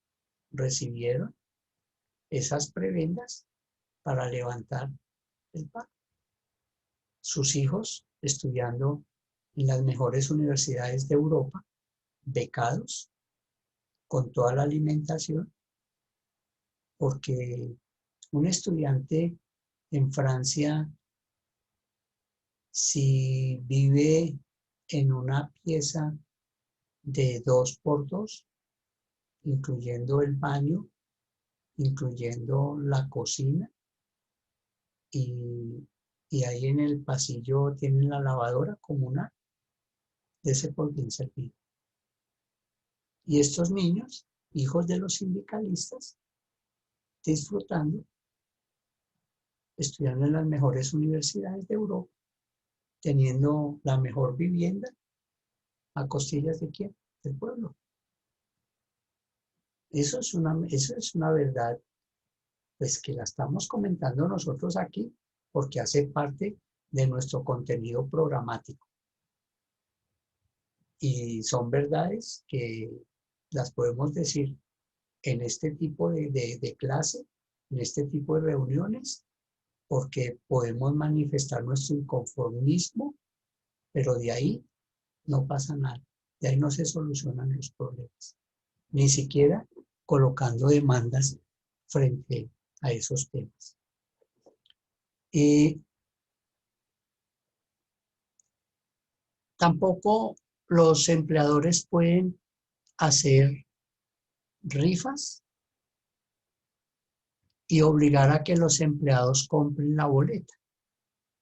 recibieron esas prebendas para levantar el paro. Sus hijos estudiando en las mejores universidades de Europa, becados, con toda la alimentación, porque un estudiante en Francia, si vive en una pieza de 2x2, incluyendo el baño, incluyendo la cocina, y ahí en el pasillo tienen la lavadora comunal, de ese por bien servido. Y estos niños, hijos de los sindicalistas, disfrutando, estudiando en las mejores universidades de Europa, teniendo la mejor vivienda, ¿a costillas de quién? Del pueblo. Eso es una verdad, pues que la estamos comentando nosotros aquí, porque hace parte de nuestro contenido programático. Y son verdades que las podemos decir en este tipo de clase, en este tipo de reuniones, porque podemos manifestar nuestro inconformismo, pero de ahí no pasa nada, de ahí no se solucionan los problemas, ni siquiera colocando demandas frente a esos temas. Tampoco los empleadores pueden hacer rifas y obligar a que los empleados compren la boleta.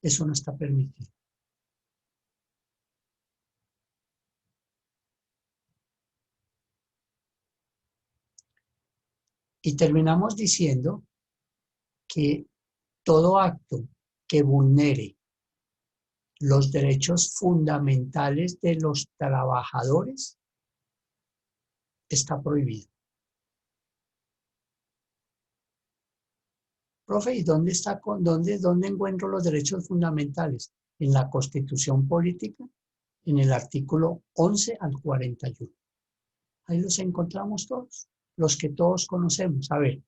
Eso no está permitido. Y terminamos diciendo que todo acto que vulnere los derechos fundamentales de los trabajadores está prohibido. Profe, ¿y dónde encuentro los derechos fundamentales? En la Constitución Política, en el artículo 11 al 41. Ahí los encontramos todos, los que todos conocemos. A ver,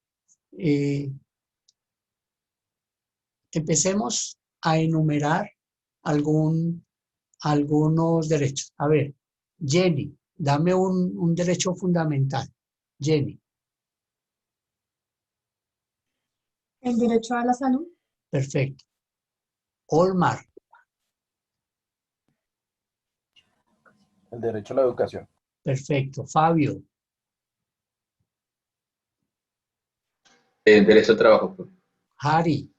empecemos a enumerar algunos derechos. A ver, Jenny, dame un derecho fundamental. Jenny. El derecho a la salud. Perfecto. Olmar. El derecho a la educación. Perfecto. Fabio. El derecho al trabajo. Harry.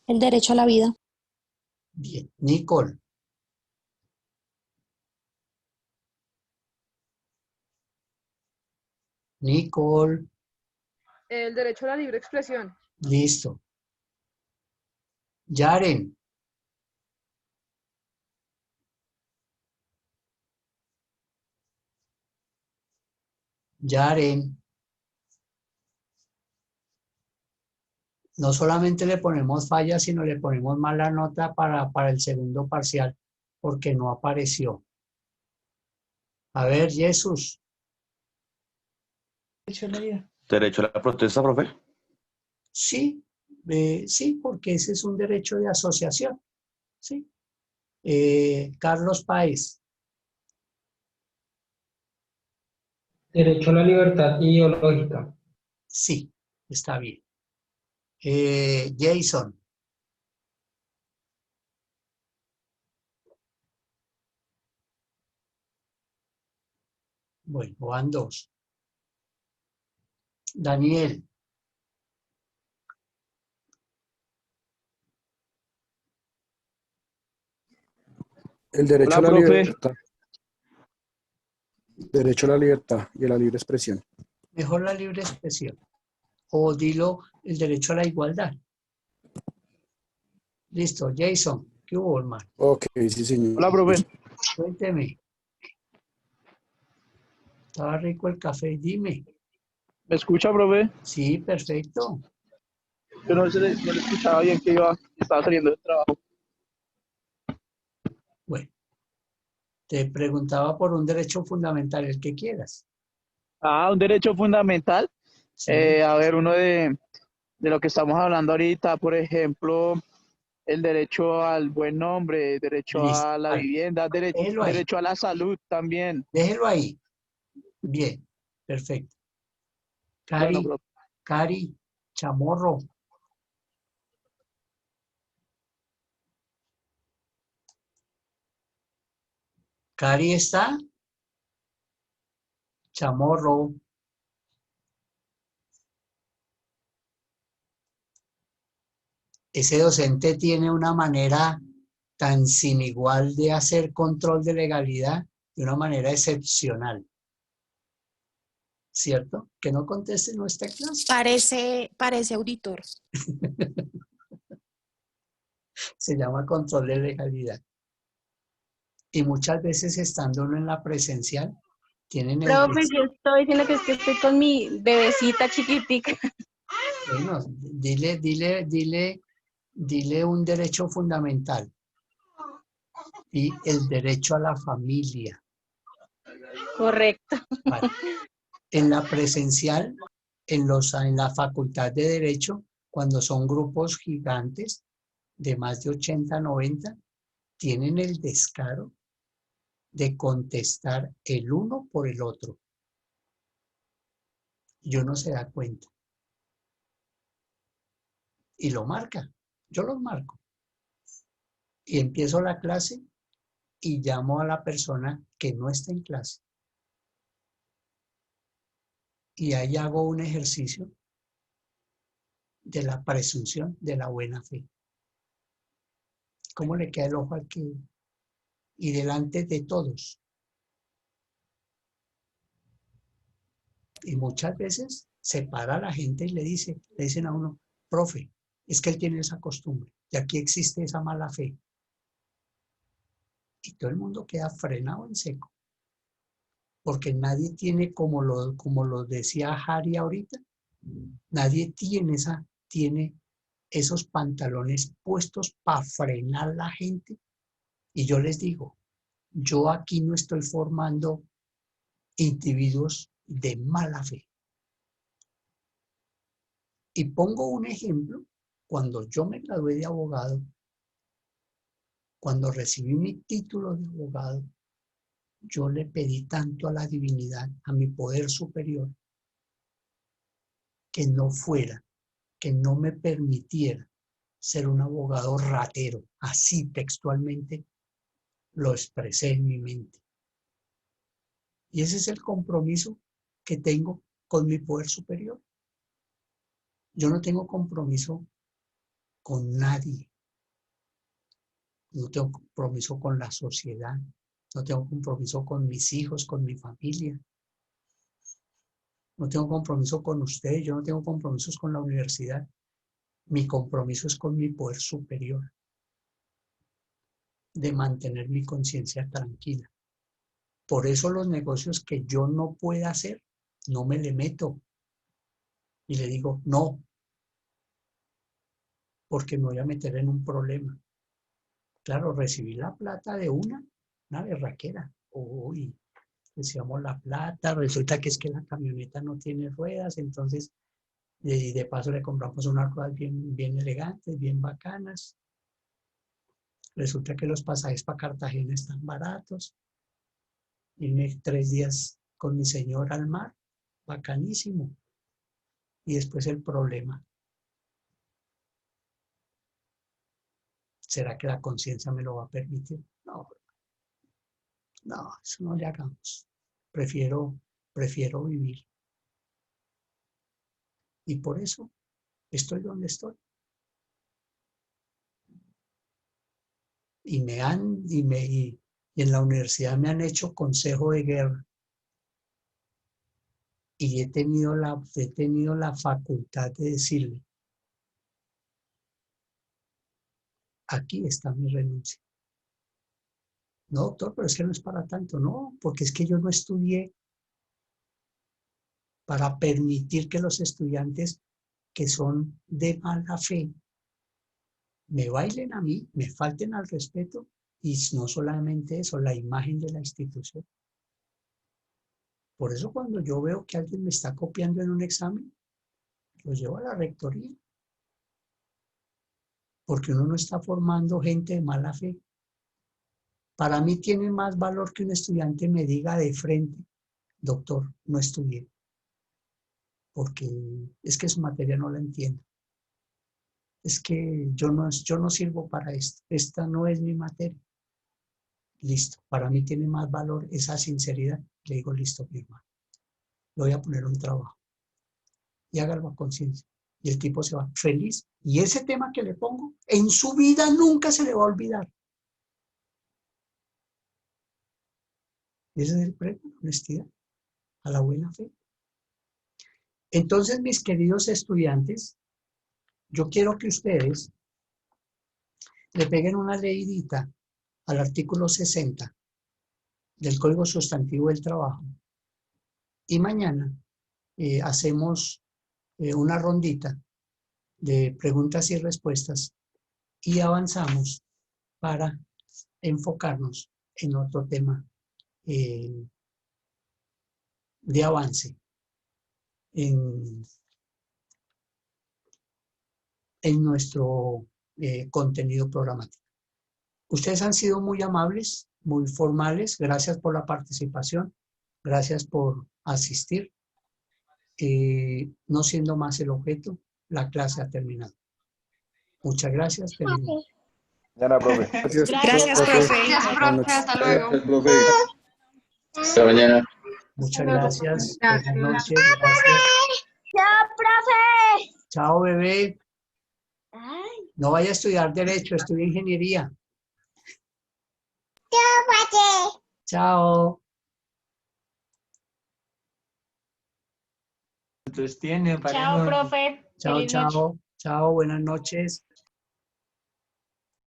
El derecho a la vida. Bien. Nicole. Nicole. El derecho a la libre expresión. Listo. Yaren. Yaren. No solamente le ponemos falla, sino le ponemos mala nota para el segundo parcial, porque no apareció. A ver, Jesús. Derecho a la protesta, profe. Sí, sí, porque ese es un derecho de asociación. Sí. Carlos Páez. Derecho a la libertad ideológica. Sí, está bien. Jason. Bueno, van dos. Daniel. El derecho Hola, a la profe. libertad. Derecho a la libertad y a la libre expresión. Mejor la libre expresión. O dilo, el derecho a la igualdad. Listo, Jason. ¿Qué hubo, hermano? Ok, sí, señor. Hola, profe. Cuénteme. Estaba rico el café, dime. ¿Me escucha, profe? Sí, perfecto. Yo no le escuchaba bien que estaba saliendo del trabajo. Bueno, te preguntaba por un derecho fundamental, el que quieras. Ah, un derecho fundamental. Sí. A ver, uno de lo que estamos hablando ahorita, por ejemplo, el derecho al buen nombre, derecho Listo. a la vivienda, Déjelo ahí. derecho a la salud también. Déjelo ahí. Bien, perfecto. Cari, Bueno, profe. Cari, Chamorro. Cari está. Chamorro. Ese docente tiene una manera tan sin igual de hacer control de legalidad de una manera excepcional. ¿Cierto? Que no conteste nuestra clase. Parece auditor. Se llama control de legalidad. Y muchas veces estando uno en la presencial, tienen el... Profe, yo estoy diciendo que es que estoy con mi bebecita chiquitica. Bueno, dile un derecho fundamental y el derecho a la familia. Correcto. Vale. En la presencial, en la facultad de Derecho, cuando son grupos gigantes de más de 80, 90, tienen el descaro de contestar el uno por el otro. Y uno se da cuenta. Y lo marca. Yo los marco. Y empiezo la clase y llamo a la persona que no está en clase. Y ahí hago un ejercicio de la presunción de la buena fe. ¿Cómo le queda el ojo al que? Y delante de todos. Y muchas veces se para la gente y le dicen a uno, profe, es que él tiene esa costumbre, y aquí existe esa mala fe. Y todo el mundo queda frenado en seco. Porque nadie tiene, como lo decía Harry ahorita, nadie tiene esos pantalones puestos para frenar a la gente. Y yo les digo, yo aquí no estoy formando individuos de mala fe. Y pongo un ejemplo, cuando yo me gradué de abogado, cuando recibí mi título de abogado, yo le pedí tanto a la divinidad, a mi poder superior, que no me permitiera ser un abogado ratero. Así textualmente lo expresé en mi mente. Y ese es el compromiso que tengo con mi poder superior. Yo no tengo compromiso con nadie. No tengo compromiso con la sociedad. No tengo compromiso con mis hijos, con mi familia. No tengo compromiso con ustedes. Yo no tengo compromisos con la universidad. Mi compromiso es con mi poder superior. De mantener mi conciencia tranquila. Por eso los negocios que yo no pueda hacer, no me le meto. Y le digo, no. Porque me voy a meter en un problema. Claro, recibí la plata de una berraquera. Uy, decíamos la plata, resulta que es que la camioneta no tiene ruedas, entonces de paso le compramos unas ruedas bien elegantes, bien bacanas. Resulta que los pasajes para Cartagena están baratos. Irme 3 días con mi señor al mar, bacanísimo. Y después el problema. ¿Será que la conciencia me lo va a permitir? No, eso no le hagamos. Prefiero vivir. Y por eso estoy donde estoy. Y en la universidad me han hecho consejo de guerra. Y he tenido la facultad de decirle, aquí está mi renuncia. No, doctor, pero es que no es para tanto. No, porque es que yo no estudié para permitir que los estudiantes que son de mala fe me bailen a mí, me falten al respeto, y no solamente eso, la imagen de la institución. Por eso cuando yo veo que alguien me está copiando en un examen, lo llevo a la rectoría. Porque uno no está formando gente de mala fe. Para mí tiene más valor que un estudiante me diga de frente, doctor, no estudié. Porque es que su materia no la entiendo. Es que yo no sirvo para esto. Esta no es mi materia. Listo. Para mí tiene más valor esa sinceridad. Le digo, listo, mi hermano. Le voy a poner un trabajo. Y hágalo a conciencia. Y el tipo se va feliz. Y ese tema que le pongo, en su vida nunca se le va a olvidar. Ese es el premio, la honestidad, a la buena fe. Entonces, mis queridos estudiantes, yo quiero que ustedes le peguen una leidita al artículo 60 del Código Sustantivo del Trabajo. Y mañana hacemos una rondita de preguntas y respuestas y avanzamos para enfocarnos en otro tema de avance en nuestro contenido programático. Ustedes han sido muy amables, muy formales. Gracias por la participación. Gracias por asistir. No siendo más el objeto, la clase ha terminado. Muchas gracias. Feliz noche. Mañana, profe. Gracias, profe. Gracias, profe. Hasta luego. Gracias, profe. Hasta mañana. Muchas Luego. gracias. Gracias. Buenas noches. Gracias. ¡Chao, profe! Chao, bebé. Ay, No vaya a estudiar Derecho, estudia Ingeniería. ¡chao, profe! Chao. Entonces tiene, Chao, profe. Chao, Feliz noche. chao. Chao, buenas noches.